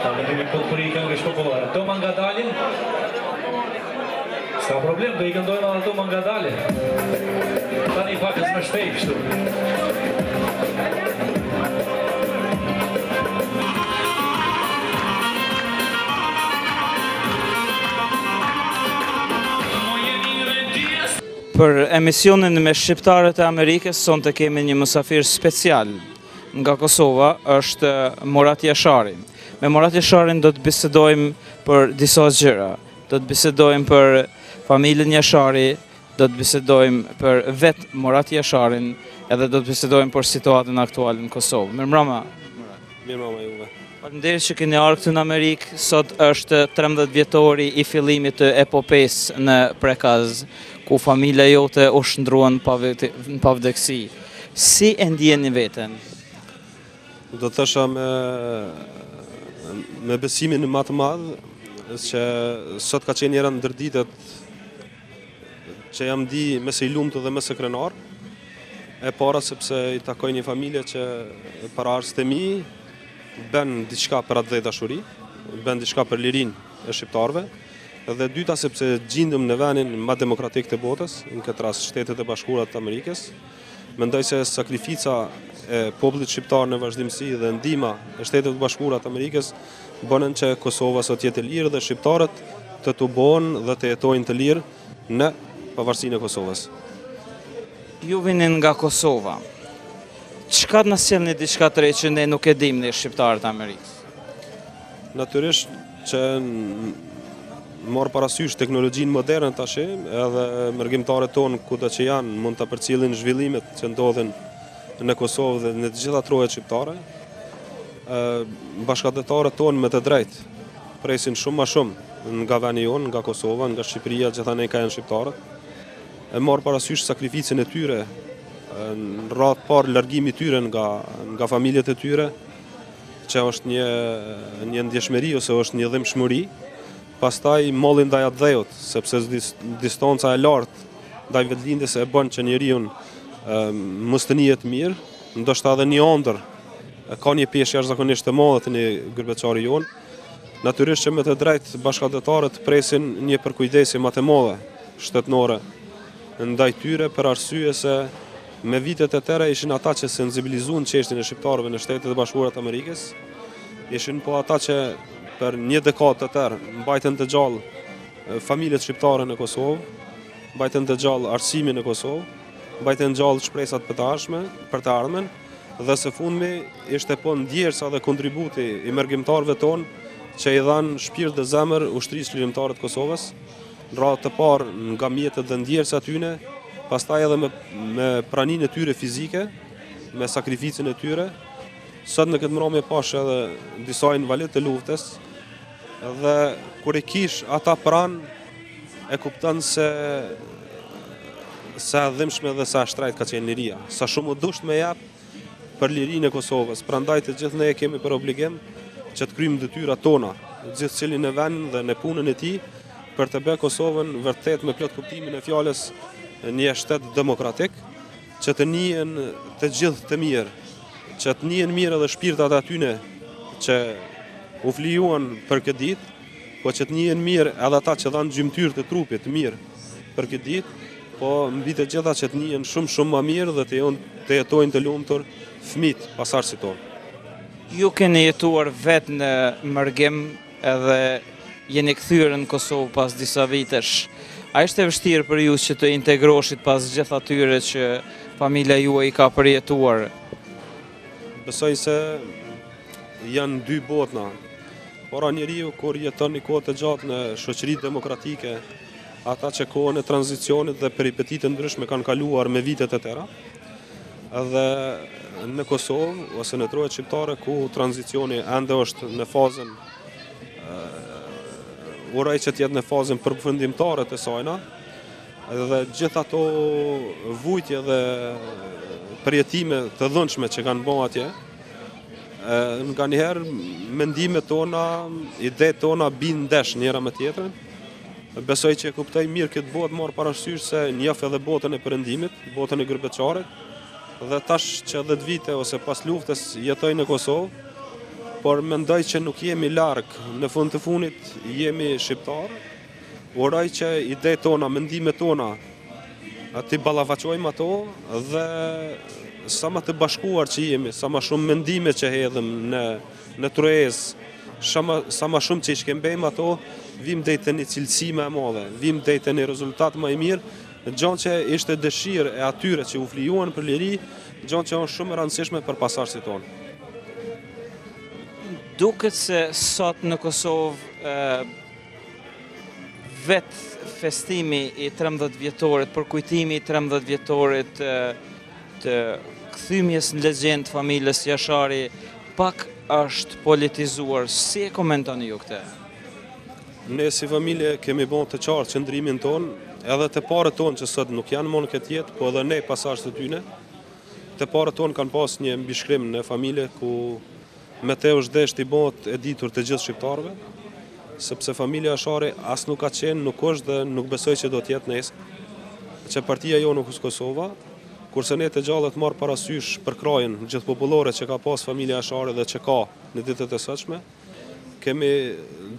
Ta vendimi potpuri i këngësh popullare. Toma nga dalin. S'ka problem, do i këndojnë edhe Toma nga dalin. Tani pakës më shpejt kështu. Për emisionin me shqiptarët e Amerikës, sonte kemi një mësafir special nga Kosova, është Murat Jashari. Me Murat Jasharin do të bisedojmë për disa gjëra. Do të bisedojmë për familjen Jashari, do të bisedojmë për vetë Murat Jasharin, edhe do të bisedojmë për situatën aktuale në Kosovë. Mirëmbrëma. Mirëmbrëma juve. Faleminderit që keni ardhur këtu në Amerikë. Sot është 13 vjetori i fillimit të epopesë në Prekaz, ku familja jote u shndruan në pavdekësi. Si e ndjeni veten? Do të thësha me besimin më të madh, që sot ka qenë njëra ndër ditët që jam di më së i lumtur dhe më së krenar. E para sepse i takoj një familje që para arsët e mi bën diçka për atë dhe dashuri, bën diçka për lirinë e shqiptarëve. Dhe dyta sepse gjindëm në vendin më demokratik të botës, në këtë rast Shtetet e Bashkuara të Amerikës. Mendoj se sakrifica e popullit shqiptar në vazhdimsi dhe ndihma e Shtetet e Bashkuara të Amerikës bënën që Kosova sot jetë e lirë dhe shqiptarët të tubohen dhe të jetojnë të lirë në pavarësinë e Kosovës. Ju vini nga Kosova. Çka na sjellni diçka të re që ne nuk e dimë ne shqiptarët e Amerikës? Natyrisht që morë parasysh teknologjinë moderne tash, edhe mërgjimtarët tonë kudo që janë mund të përcjellin zhvillimet që ndodhin në Kosovë dhe në të gjitha trojet shqiptare. Bashkëdhetarët tonë me të drejtë presin shumë më shumë nga vendi jonë, nga Kosova, nga Shqipëria, gjithanej ka janë shqiptarët. E morë parasysh sakrificën e tyre, në radhë parë largimi tyre nga familjet e tyre, që është një ndjeshmëri ose është një dhimbshmëri. Pastaj mollin ndaj atë dhejot, sepse distanca e lartë ndaj vetëlindjes e bën që njeriu mos të njihet mirë, ndoshta edhe një ëndër ka një peshë jashtëzakonisht të madhe te një gërbeçari jon. Natyrisht që me të drejtë bashkëdhetarët presin një përkujdesje më të madhe shtetënore ndaj tyre për arsye se me vitet e tëra ishin ata që sensibilizuan çështjen e shqiptarëve në Shtetet e Bashkuara të Amerikës, ishin po ata që për një dekadë të tërë mbajtën të gjallë familjet shqiptare në Kosovë, mbajtën të gjallë arsimin në Kosovë, mbajtën gjallë shpresat për të ardhmen, dhe së fundmi ishte po ndjersa dhe kontributi i mërgjimtarëve tonë që i dhanë shpirt dhe zemër ushtrisë lirimtare të Kosovës, në radhë të parë nga mjetët dhe ndjersa tyne, pastaj edhe me praninë e tyre fizike, me sakrificën e tyre. Sot në këtë mbrëmje pash edhe disa invalid të luftës, dhe kur e kish ata pranë e kupton se sa dhimbshme dhe sa shtrejt ka qenë liria, sa shumë u dusht me jap për lirinë e Kosovës. Prandaj të gjithë ne kemi për obligim që të kryejmë detyrat tona, gjithë cilin në vendin dhe në punën e tij, për të bërë Kosovën vërtet me plot kuptimin e fjalës një shtet demokratik, që të njihen të gjithë të mirë, që të njihen mirë edhe shpirtat atyne që u flijuan për këtë ditë, po që të njihen mirë edhe ata që dhanë gjymtyrë të trupit mirë për këtë ditë, po mbi të gjitha që të njihen shumë më mirë dhe të jetojnë të lumtur fëmijët pasardhësit tonë. Ju keni jetuar vetë në Mërgim edhe jeni kthyer në Kosovë pas disa vitesh. A ishte vështirë për ju që të integroshit pas gjithë atyre që familja juaj ka përjetuar? Besoj se janë dy botna. Para njeriu kur jeton një kohë të gjatë në shoqëri demokratike, ata që kohën e tranzicionit dhe peripetitë ndryshme kanë kaluar me vitet e tëra. Edhe në Kosovë ose në trojet shqiptare ku tranzicioni ende është në fazën uroj që t'jetë në fazën përfundimtare të sajna, dhe gjithë ato vujtje dhe përjetime të dhënshme që kanë bërë atje, nga njëherë mendimet tona, idetë tona bin ndesh njëra me tjetrën. Besoj që e kuptoj mirë këtë botë marrë parasysh se njeh edhe botën e perëndimit, botën e gërbeçarit. dhe tash që 10 vite ose pas luftës jetoj në Kosovë, por mendoj që nuk jemi larg, në fund të fundit jemi shqiptar. Uroj që idetë tona, mendimet tona, ti ballafaqojmë ato dhe sa më të bashkuar që jemi, sa më shumë mendime që hedhëm në tryezë, sa më shumë që i shkembejmë ato, vim deri te një cilësi më e madhe, vim deri te një rezultat më i mirë, gjë që ishte dëshirë e atyre që u flijuan për liri, gjë që është shumë e rëndësishme për pasardhësit tonë. Duket se sot në Kosovë vetë festimi i 13 vjetorit, përkujtimi i 13 vjetorit të kthymjes në legjend familjes Jashari pak është politizuar. Si e komentoni ju këtë? Ne si familje kemi bën të qartë qëndrimin tonë, edhe të parët tonë që sot nuk janë më në këtë jetë, po edhe ne pasardhësit të tyne. Të parët tonë kanë pas një mbishkrim në familje ku me te është desh t'i bëhet e ditur të gjithë shqiptarëve, sepse familja Jashari as nuk ka qenë, nuk është dhe nuk besoj që do t'jetë nesër, që partia jo nuk është Kosova, kurse ne të gjallët marë parasysh për krajen gjithë popullore që ka pas familja Jashari dhe që ka në ditët e sotshme, kemi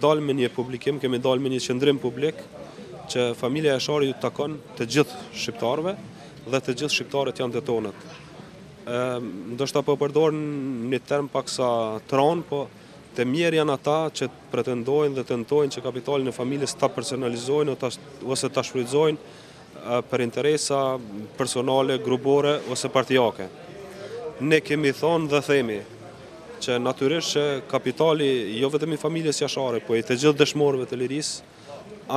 dalë me një publikim, kemi dalë me një qëndrim publik që familja Jashari ju takon të gjithë shqiptarëve dhe të gjithë shqiptarët janë të tonët. Ndoshta po përdor një term paksa tron, po të mirë janë ata që pretendojnë dhe tentojnë që kapitalin e familjes ta personalizojnë ose ta shfrytëzojnë për interesa personale, grupore ose partijake. Ne kemi thonë dhe themi që natyrisht që kapitali jo vetëm i familjes Jashari, po i të gjithë dëshmorëve të lirisë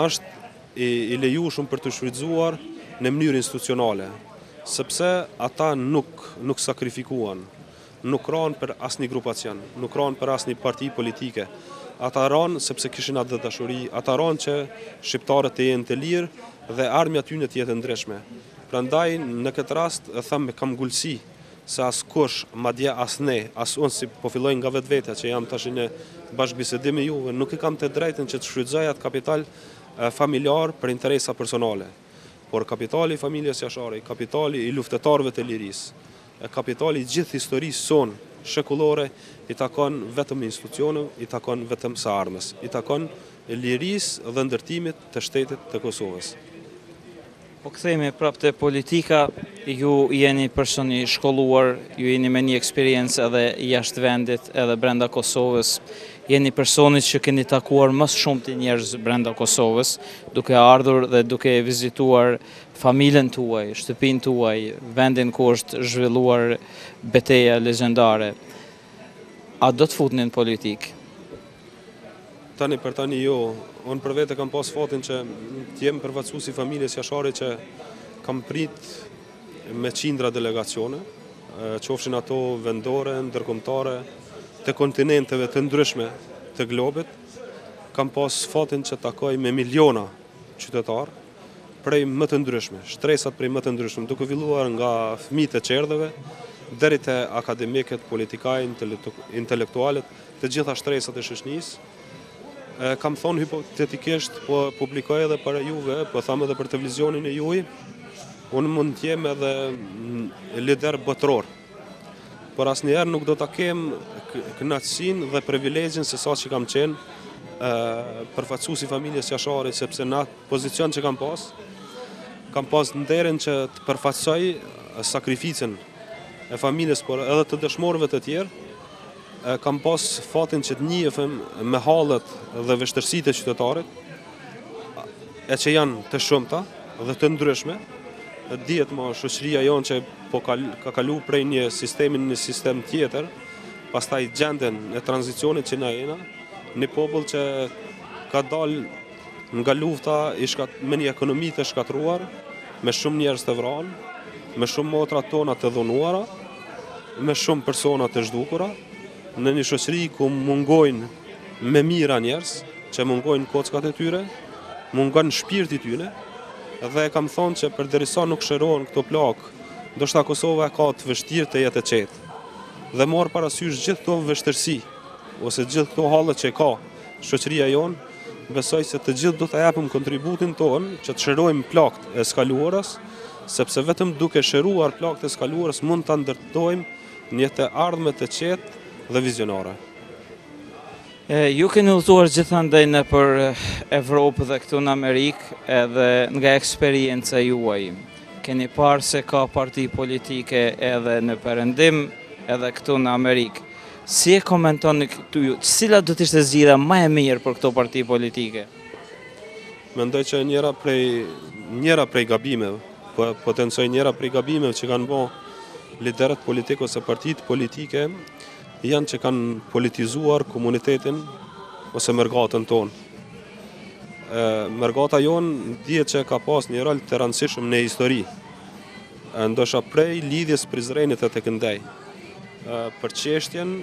është i lejushëm për të shfrytëzuar në mënyrë institucionale, sepse ata nuk sakrifikuan. Nuk ranë për asnjë grupacion, nuk ranë për asnjë parti politike. Ata ranë sepse kishin atë dashuri, ata ranë që shqiptarët të jenë të lirë dhe armja tyre të jetë ndreshme. Prandaj në këtë rast e them me kam ngulësi se askush, madje as ne, as unë si po filloj nga vetvete që jam tash në bashkëbisedim me juve, nuk i kam të drejtën që të shfrytëzoj atë kapital familjar për interesa personale. Por kapitali i familjes Jashari, kapitali i luftëtarëve të lirisë, kapitali i gjithë historisë sonë shekullore i takon vetëm institucioneve, i takon vetëm së ardhmes, i takon lirisë dhe ndërtimit të shtetit të Kosovës. Po kthehemi prapë te politika, ju jeni person i shkolluar, ju jeni me një eksperiencë edhe jashtë vendit, edhe brenda Kosovës. Jeni personit që keni takuar më shumë të njerëz brenda Kosovës, duke ardhur dhe duke vizituar familjen tuaj, shtëpinë tuaj, vendin ku është zhvilluar betejë legjendare. A do të futni në politikë? Tani për tani jo, unë për vete kam pas fatin që t'jem përfaqësues i familjes Jashari që kam prit me qindra delegacione, qofshin ato vendore, ndërkombëtare, të kontinenteve të ndryshme të globit. Kam pas fatin që takoj me miliona qytetarë prej më të ndryshme, shtresat prej më të ndryshme, duke filluar nga fëmijët e qerdheve deri te akademikët, politikajt, intelektualet, të gjitha shtresat e shoqënisë. Kam thonë hipotetikisht, po publikoj edhe për juve, po tham edhe për televizionin e juaj, unë mund të jem edhe lider botëror. Por asnjëherë nuk do ta kem kënaqësinë dhe privilegjin se sa që kam qenë përfaqësues i familjes Jashari, sepse në atë pozicion që kam pas nderin që të përfaqësoj sakrificën e familjes, por edhe të dëshmorëve të tjerë. Kam pas fatin që të njihem me hallet dhe vështirësitë e qytetarit, që janë të shumta dhe të ndryshme. Dihet më shoqëria jonë që ka kalu prej një sistemi në një sistem tjetër, pastaj gjenden e tranzicionit që na jena, një popull që ka dalë nga lufta me një ekonomi të shkatruar, me shumë njerëz të vranë, me shumë motra tona të dhunuara, me shumë persona të zhdukura, në një shoqëri ku mungojnë me mira njerëz, që mungojnë kockat e tyre, mungon shpirti tyre, dhe kam thonë që përderisa nuk shërohen këto plagë, ndoshta Kosova ka të vështirë të jetë e qetë. Dhe marr parasysh gjithë këto vështirësi ose gjithë këto halle që ka shoqëria jonë, besoj se të gjithë do të japim kontributin tonë që të shërojmë plagët e skaluarës sepse vetëm duke shëruar plagët e skaluarës mund ta ndërtojmë një jetë ardhme të qetë dhe vizionare. Ju keni udhëtuar gjithandaj nëpër Evropë dhe këtu në Amerikë, edhe nga eksperienca juaj. Keni parë se ka parti politike edhe në Perëndim, edhe këtu në Amerikë. Si e komentoni këtu ju? Cila do të ishte zgjidhja më e mirë për këto parti politike? Mendoj që njëra prej gabimeve, po potencoj njëra prej gabimeve që kanë bërë liderët politikë ose partitë politike, janë që kanë politizuar komunitetin ose mërgatën tonë. Mërgata jonë dihet që ka pas një rol të rëndësishëm në histori, ndosha prej lidhjes Prizrenit e tek Ndej, për çështjen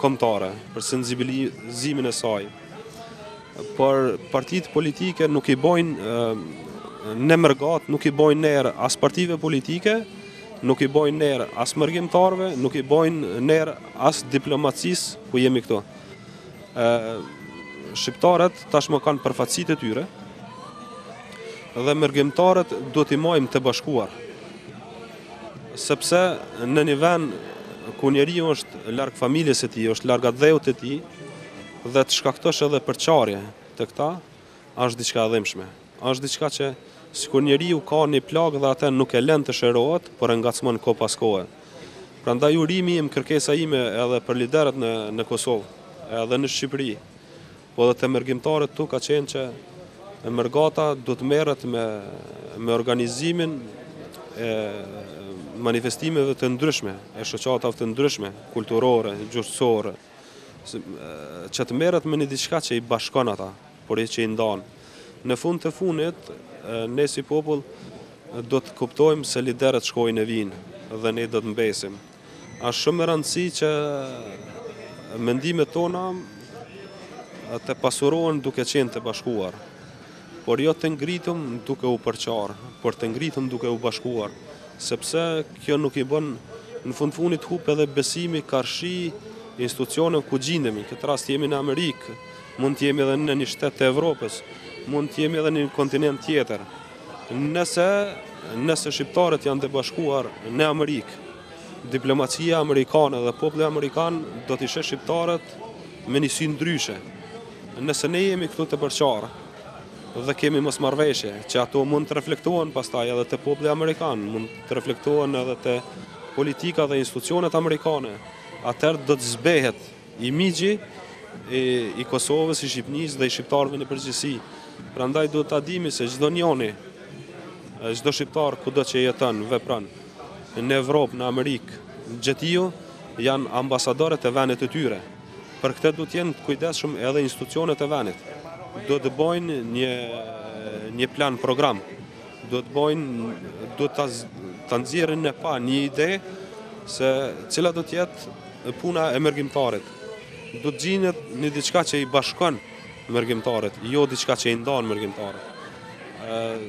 kombëtare, për sensibilizimin e saj. Por partitë politike nuk i bojnë në mërgat, nuk i bojnë nerë as partive politike, nuk i bojnë nerë as mërgjimtarve, nuk i bojnë nerë as diplomacisë ku jemi këtu. Shqiptarët tashmë kanë përfaqësitë e tyre dhe mërgjimtarët duhet i marrim të bashkuar. Sepse në një vend ku njeriu është larg familjes së tij, është larg dheut të tij dhe të shkaktosh edhe përçarje të këta, është diçka e dhimbshme. Është diçka që sikur njeriu ka një plagë dhe atë nuk e lën të shërohet, por e ngacmon kohë pas kohe. Prandaj urimi im, kërkesa ime edhe për liderët në Kosovë, edhe në Shqipëri, po edhe të mërgjimtarët tu ka qenë që mërgata do të merret me organizimin e manifestimeve të ndryshme, e shoqatave të ndryshme, kulturore, gjustësore, që të merret me një diçka që i bashkon ata, por që i ndan. Në fund të fundit, ne si popull do të kuptojmë se liderët shkojnë e vinë dhe ne do të mbesim. Është shumë e rëndësishme që mendimet tona të pasurohen duke qenë të bashkuar, por jo të ngritëm duke u përqarë, por të ngritëm duke u bashkuar, sepse kjo nuk i bën në fundit hup edhe besimi, karshi, institucione ku gjindemi. Këtë rast jemi në Amerikë, mund të jemi edhe në një shtet të Evropës, mund të jemi edhe në një kontinent tjetër. Nëse shqiptarët janë të bashkuar në Amerikë, diplomacia amerikane dhe populli amerikan do të ishte shqiptarët me një sy ndryshe. Nëse ne jemi këtu të përqarë dhe kemi mosmarrveshje, që ato mund të reflektohen pastaj edhe te populli amerikan, mund të reflektohen edhe te politika dhe institucionet amerikane, atëherë do të zbehet imixhi i Kosovës, i Shqipërisë dhe i shqiptarëve në përgjithësi. Prandaj duhet ta dimi se çdo njeri, çdo shqiptar kudo që jeton, vepron në Evropë, në Amerikë, gjithë janë ambasadorët e vendit të tyre. Për këtë duhet të jenë të kujdesshëm edhe institucionet e vendit. Do të bëjnë një plan program. Do të ta nxjerrin në pa një ide se cila do të jetë puna e mërgjimtarit. Do të gjinet një diçka që i bashkon mërgjimtarit, jo diçka që i ndan mërgjimtarit.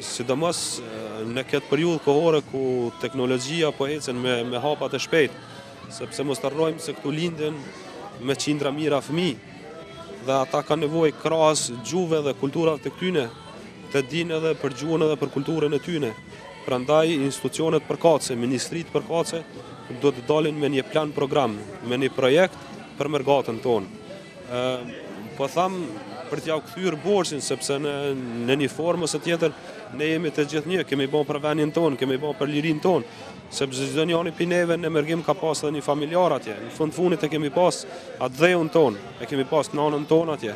Sidomos në këtë periudhë kohore ku teknologjia po ecën me hapa të shpejtë, sepse mos harrojmë se këtu lindën me qindra mijëra fëmijë dhe ata kanë nevojë krahas gjuhëve dhe kulturave të këtyne të dinë edhe për gjuhën edhe për kulturën e tyne. Prandaj institucionet përkatëse, ministritë përkatëse do të dalin me një plan program, me një projekt për mërgatën tonë. Po tham për t'ja u kthyer borxhin, sepse në një formë ose tjetër ne jemi të gjithë një, kemi bën për vendin tonë, kemi bën për lirinë tonë, sepse çdo njeri pi neve në mërgjim ka pas edhe një familjar atje. Në fundit e kemi pas atë dheun tonë, e kemi pas nanën tonë atje,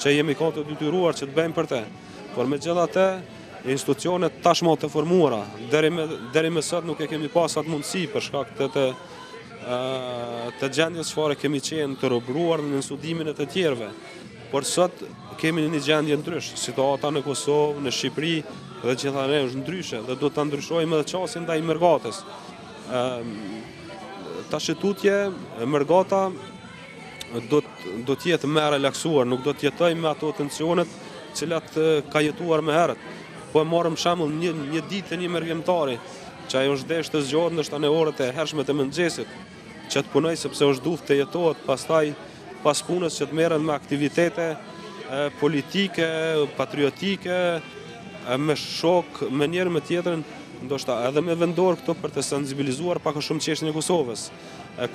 që jemi ka të detyruar që të bëjmë për te. Por megjithatë, institucionet tashmë të formuara, deri më sot nuk e kemi pas atë mundësi për shkak të gjendjes çfarë kemi qenë të robëruar në studimin e të tjerëve. Por sot kemi një gjendje ndryshë, situata në Kosovë, në Shqipëri dhe gjithashtu është ndryshe dhe do ta ndryshojmë edhe çastin ndaj mërgatës. Tash tutje mërgata do të jetë më relaksuar, nuk do të jetojmë me ato tensionet cilat ka jetuar më herët. Po e marrëm shembull një ditë të një mërgjimtari, që ajo është desh të zgjohet ndoshta në orët e hershme të mëngjesit, që të punoj sepse është duhet të jetohet, pastaj pas punës që të merren me aktivitete politike, patriotike, me shok, me njëri me tjetrin, ndoshta edhe me vendor këto për të sensibilizuar pak a shumë çështjen e Kosovës.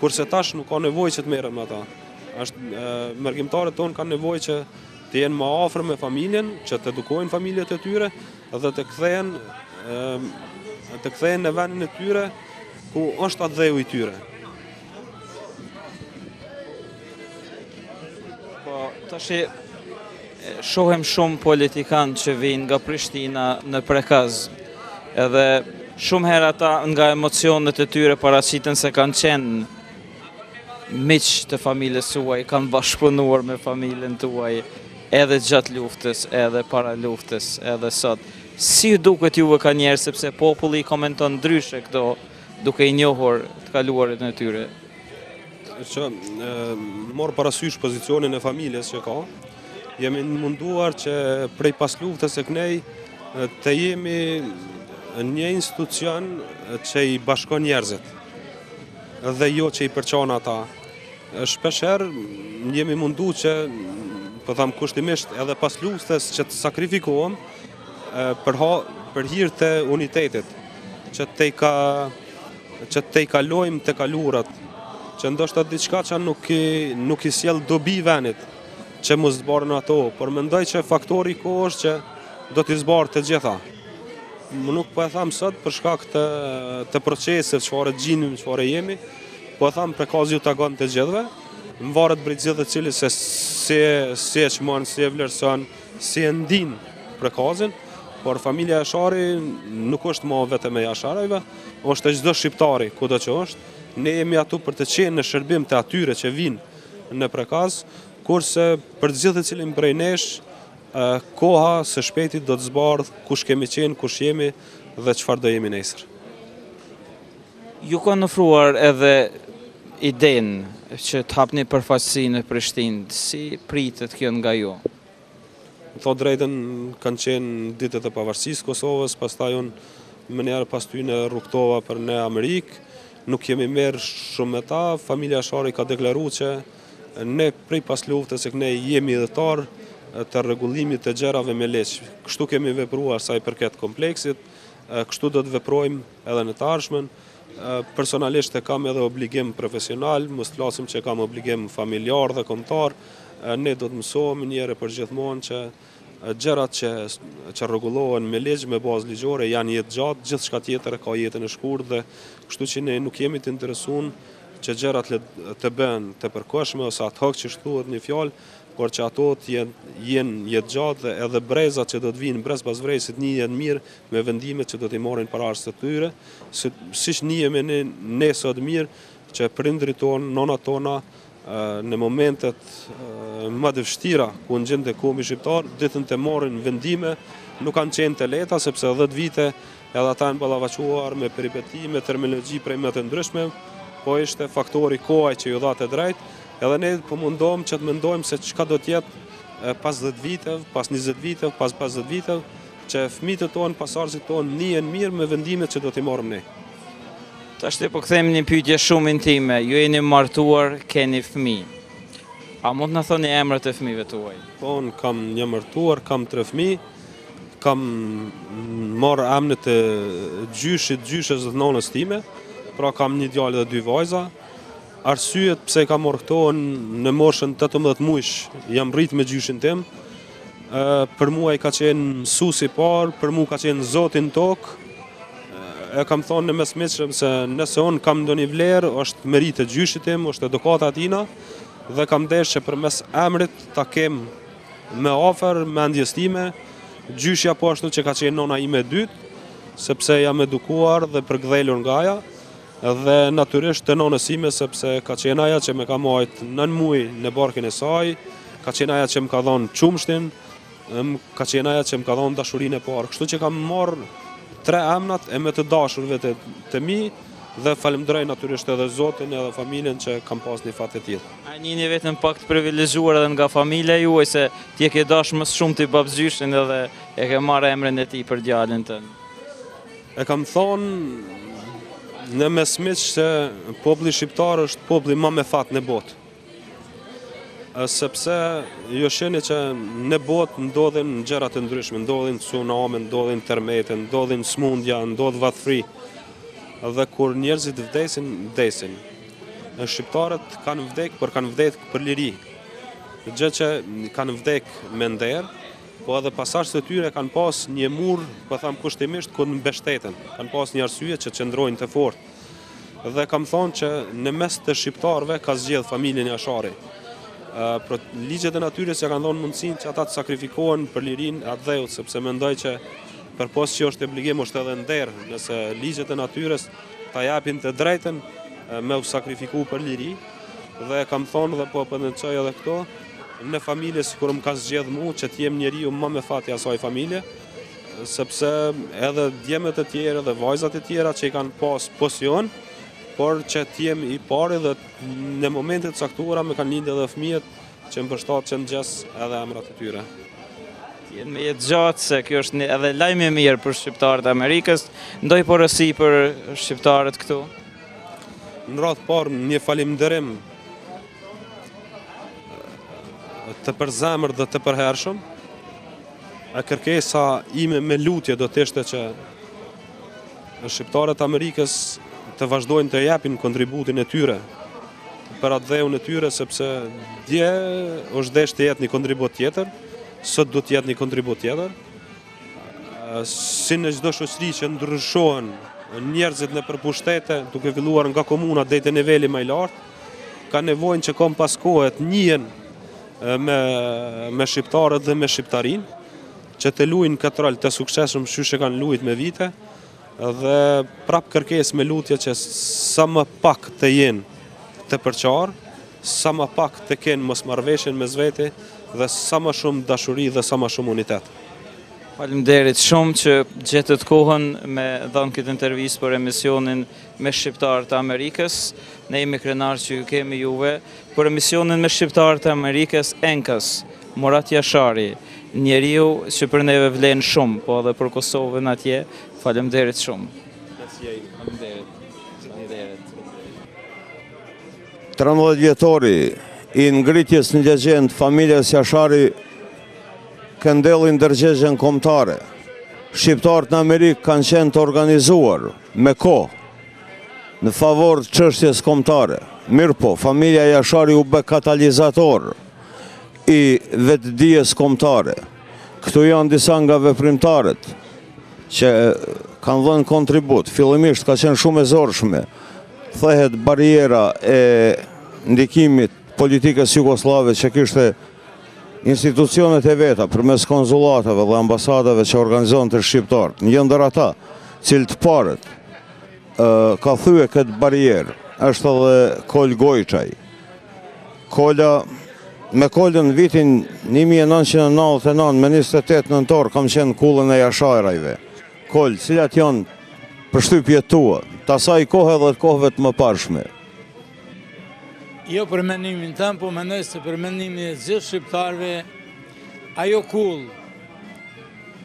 Kurse tash nuk ka nevojë që të merren me ata. Mërgjimtarët tonë kanë nevojë që të jenë më afër me familjen, që të edukojnë familjet e tyre dhe të kthehen në vendin e tyre ku është atë dheu i tyre. Po, tash shohem shumë politikanë që vinë nga Prishtina në Prekaz, edhe shumë herë ata nga emocionet e tyre paraqiten se kanë qenë miq të familjes suaj, kanë bashkëpunuar me familjen tuaj, edhe gjatë luftës, edhe para luftës, edhe sot. Si duket juve ka njerë, sepse populli komenton ndryshe këto, duke i njohur të kaluarit në tyre? Që morë parasysh pozicionin e familjes që ka, jemi munduar që prej pas luftës e kënej të jemi një institucion që i bashkon njerëzit dhe jo që i përqon ata. Shpesher jemi mundu që, po tham kushtimisht, edhe pas luftës që të sakrifikohem për hir të unitetit, që të i kalojmë të kalurat, që ndoshta diçka që nuk i sjell dobi venit, që mu zbarën ato, por mendoj që faktori ko është që do t'i zbarë të gjitha. Më nuk po e tham sot për shkak të procesit, çfarë gjinim, çfarë jemi, po e tham Prekazi ju tagon të gjithve, më varet brej gjithë të cili se si e çmon, si e vlerëson, si e ndin Prekazin, por familja Jashari nuk është më vetëm e Jasharëve, është e çdo shqiptari, kudo që është. Ne jemi atu për të qenë në shërbim të atyre që vinë në Prekaz, kurse për të gjithë të cilin prej nesh, koha së shpejtit do të zbardh kush kemi qenë, kush jemi dhe çfarë do jemi nesër. Ju kanë ofruar edhe idenë që të hapni përfaqësi në Prishtinë, si pritet kjo nga ju? Thot drejtën, kanë qenë ditët e pavarësisë Kosovës, pastaj unë më njerë pas ty në rrugtova për në Amerikë, nuk jemi merë shumë me ta, familja Jashari ka deklaru që ne prej pas luftës e këne jemi idhëtar të rregullimit të gjerave me leq. Kështu kemi vepruar sa i përket kompleksit, kështu do të veprojmë edhe në të ardhmen. Personalisht e kam edhe obligim profesional, mos të flasim që kam obligim familjar dhe kombëtar, ne do të mësohemi njëre për gjithmonë që gjërat që rregullohen me ligj, me bazë ligjore, janë jetë gjatë, gjithçka tjetër ka jetën e shkurtër dhe kështu që ne nuk jemi të interesuar që gjërat të bëhen të përkohshme ose ad hoc që thuhet një fjalë, por që ato të jenë jetë gjatë dhe edhe brezat që do të vinë brez pas vrejsit njihen mirë me vendimet që do t'i marrin pararsë të tyre, siç njihemi ne sot mirë që prindrit tonë, nonat tona në momentet më të vështira ku në gjendë komi shqiptar, ditën të marrin vendime, nuk kanë qenë të lehta sepse 10 vite edhe ata janë ballavaçuar me peripeti, me terminologji prej më të ndryshme, po ishte faktori kohaj që ju dha të drejtë, edhe ne po mundohem që të mendojmë se çka do të jetë pas 10 viteve, pas 20 viteve, pas 50 viteve, që fëmijët tonë, pasardhësit tonë njihen mirë me vendimet që do t'i marrim ne. Tash po kthejmë një pyetje shumë intime. Ju jeni martuar, keni fëmijë. A mund të na thoni emrat e fëmijëve tuaj? Po, unë kam një martuar, kam 3 fëmijë, kam marrë emrin e gjyshes dhe nonës time, pra kam një djalë dhe 2 vajza. Arsyet pse kam marrë këto në moshën 18 muaj, jam rrit me gjyshin tim. Për mua ai ka qenë mësuesi i parë, për mua ka qenë zoti në tokë. E kam thonë në mesmiqëm se nëse unë kam ndonjë vlerë, është merit e gjyshit tim, është edukata tina, dhe kam desh që përmes emrit ta kem me afer, me ndjestime, gjyshja po ashtu që ka qenë nona ime e dytë, sepse jam edukuar dhe përgdhelur nga aja, dhe natyrisht të nonës ime, sepse ka qenë aja që me ka majt 9 muaj në barkin e saj, ka qenë aja që më ka dhonë qumshtin, ka qenë aja që më ka dhonë dashurinë e parë. Kështu që kam marrë 3 emnat e me të dashurve të mi dhe falemderoj natyrisht edhe Zotin edhe familjen që kam pas një fat të tillë. A njihni vetëm pak të privilegjuar edhe nga familja juaj se ti e ke dashur më shumë ti babzyshin edhe e ke marrë emrin e tij për djalin tënd? E kam thonë në mesmiq se populli shqiptar është populli më me fat në botë. sepse jo sheni që në botë ndodhin gjëra të ndryshme, ndodhin tsunami, ndodhin termete, ndodhin smundja, ndodh vathëri. Dhe kur njerëzit vdesin. Shqiptarët kanë vdek për liri. Gjë që kanë vdek me nder, po edhe pasardhësit e tyre kanë pas një mur, po tham kushtimisht, ku mbështeten. Kanë pas një arsye që qëndrojnë të fortë. Dhe kam thonë që në mes të shqiptarëve ka zgjedh familjen Jashari. Ligjet e natyrës ja kanë dhënë mundësinë që ata të sakrifikohen për lirinë e atë dheut, sepse mendoj që përpos që është obligim është edhe nder, nëse ligjet e natyrës ta japin të drejtën me u sakrifiku për liri, dhe kam thonë dhe po përndëqoj edhe këto, në familje si kur më ka zgjedh mu që t'jem njeriu më me fati asaj familje, sepse edhe djemet e tjera dhe vajzat e tjera që i kanë pas posion, por që t'jem i pari dhe në momentet caktuara me kanë lindë edhe fëmijët që më përshtatë që në gjesë edhe emrat e tyre. Jenë me jetë gjatë se kjo është edhe lajmë e mirë për shqiptarët e Amerikës, ndoj porësi për shqiptarët këtu? Në radhë parë një falimderim të përzemër dhe të përhershëm, e kërkesa ime me lutje do të ishte që shqiptarët e Amerikës të vazhdojnë të japin kontributin e tyre për atë dheun e tyre, sepse dje është desh të jetë një kontribut tjetër, sot do të jetë një kontribut tjetër. Si në çdo shoqëri që ndryshohen njerëzit në përpushtete, duke filluar nga komuna deri te niveli më i lartë, ka nevojnë që kom pas kohë të njihen me shqiptarët dhe me shqiptarinë, që të luajnë këtë rol të suksesshëm siç e kanë luajtur me vite, dhe prap kërkes me lutje që sa më pak të jenë të përqarë, sa më pak të kenë mosmarrveshjen mes vete dhe sa më shumë dashuri dhe sa më shumë unitet. Faleminderit shumë që gjetët kohën me dhënë këtë intervistë për emisionin me shqiptarët e Amerikës. Ne jemi krenar që ju kemi juve për emisionin me shqiptarët e Amerikës Enkës, Murat Jashari, njeriu që për neve vlen shumë, po edhe për Kosovën atje. Faleminderit shumë. Faleminderit. 13 vjetori i ngritjes në legjend familjes Jashari këndellin ndërgjegjen kombëtare. Shqiptarët në Amerikë kanë qenë të organizuar me kohë në favor të çështjes kombëtare. Mirë po, familja Jashari u bë katalizator i vetdijes kombëtare. Këtu janë disa nga veprimtarët që kanë dhënë kontribut. Fillimisht ka qenë shumë e zorshme. Thehet bariera e ndikimit politikës jugoslave që kishte institucionet e veta përmes konsulatave dhe ambasadave që organizon të shqiptarët. Një ndër ata, cilët parët ka thye këtë barierë, është edhe Kol Gojçaj. Me Kolën vitin 1999, me 28 nëntor, kam qenë kullën e Jasharajve. Kol, cilat janë përshtypjet tua, të asaj kohë dhe të kohëve të mëparshme? Jo për mendimin tëm, po mendoj se për mendimin e gjithë shqiptarëve, ajo kull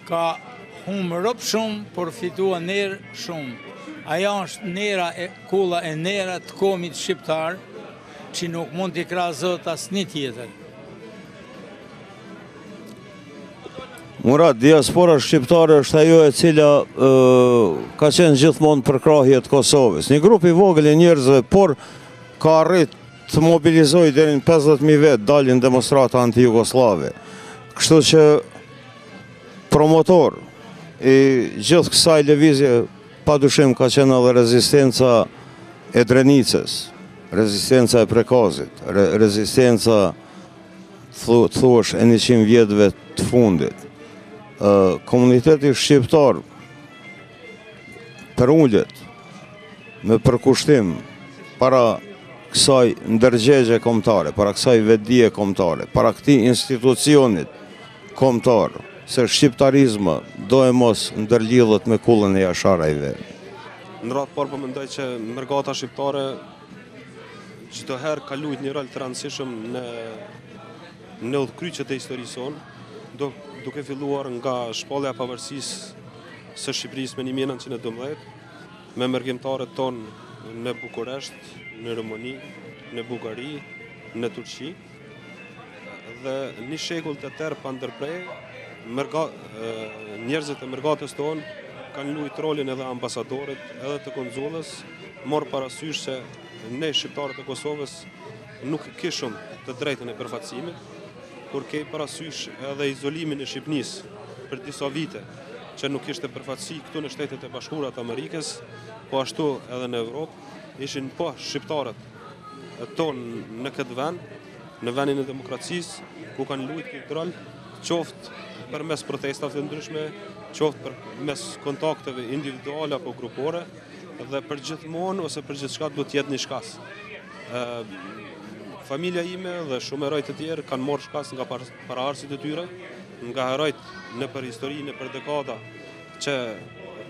ka humbë rob shumë, por fitua nerë shumë. Ajo është kulla e nera të komit shqiptar, që nuk mund t'i krahasot asnjë tjetër. Murat, diaspora shqiptare është ajo e cila ka qenë gjithmonë përkrahje të Kosovës. Një grup i vogël i njerëzve, por ka arrit të mobilizojë deri në 50.000 vetë dalin demonstrata anti-jugoslave. Kështu që promotor i gjithë kësaj lëvizje padyshim ka qenë edhe rezistenca e Drenicës, rezistenca e Prekazit, rezistenca thuash e 100 vjetëve të fundit. Komuniteti shqiptar përullet me përkushtim para kësaj ndërgjegje kombëtare, para kësaj vetdije kombëtare, para këtij institucionit kombëtar, se shqiptarizma do e mos ndërlidhet me kullën e Jasharajve. Në radhë parë po mendoj që mërgata shqiptare çdo herë ka luajtur një rol të rëndësishëm në udhkryqjet e historisë sonë, duke filluar nga shpallja e pavarësisë së Shqipërisë me 1912, me mërgjimtarët tonë në Bukuresht, në Rumani, në Bullgari, në Turqi, dhe një shekull të tërë pa ndërprej, njerëzit e mërgatës tonë kanë luajtur rolin edhe ambasadorit, edhe të konzullës, morë parasysh se ne shqiptarët e Kosovës nuk kishëm të drejtën e përfaqësimit, kur kej parasysh edhe izolimin e Shqipnisë për disa vite, që nuk ishte përfaqësi këtu në Shtetet e Bashkuara të Amerikës, po ashtu edhe në Evropë, ishin po shqiptarët tonë në këtë vend, në vendin e demokracisë, ku kanë luajtur këtë rol, qoftë përmes protestave të ndryshme, qoftë përmes kontakteve individuale apo grupore, dhe përgjithmonë ose përgjithshka duhet të jetë një shkas. Familja ime dhe shumë heroj të tjerë kanë marrë shkas nga paraardhësit e tyre, nga herojt në për histori, në për dekada që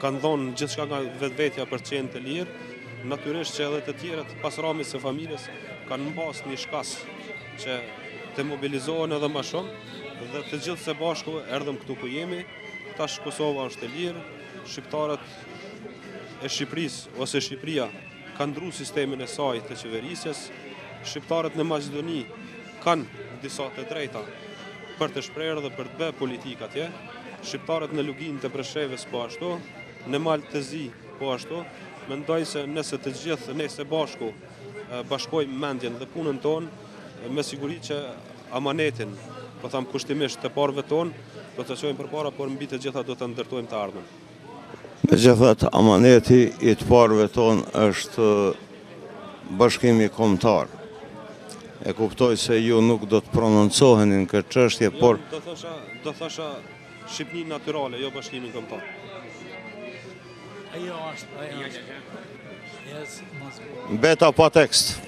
kanë dhënë gjithçka nga vetvetja për të qenë të lirë, natyrisht që edhe të tjerët pas ramës së familjes kanë mbas një shkas që të mobilizohen edhe më shumë dhe të gjithë së bashku erdhëm këtu ku jemi. Tash Kosova është e lirë, shqiptarët e Shqipërisë ose Shqipëria kanë ndru sistemin e saj të qeverisjes, shqiptarët në Maqedoni kanë disa të drejta për të shprehur dhe për të bërë politikë atje, shqiptarët në Lugin të Preshevës po ashtu, në Malë të Zi po ashtu. Mendoj se nëse të gjithë ne së bashku bashkojmë mendjen dhe punën tonë, me siguri që amanetin, po tham kushtimisht të parëve tonë, do të çojmë përpara, por mbi të gjitha do të ndërtojmë të ardhmen. Megjithatë, amaneti i të parëve tonë është bashkimi kombëtar. E kuptoj se ju nuk do të prononcoheni në këtë çështje, por do thosha Shqipni natyrale, jo bashkimi kombëtar. Ajo është. Beta pa tekst.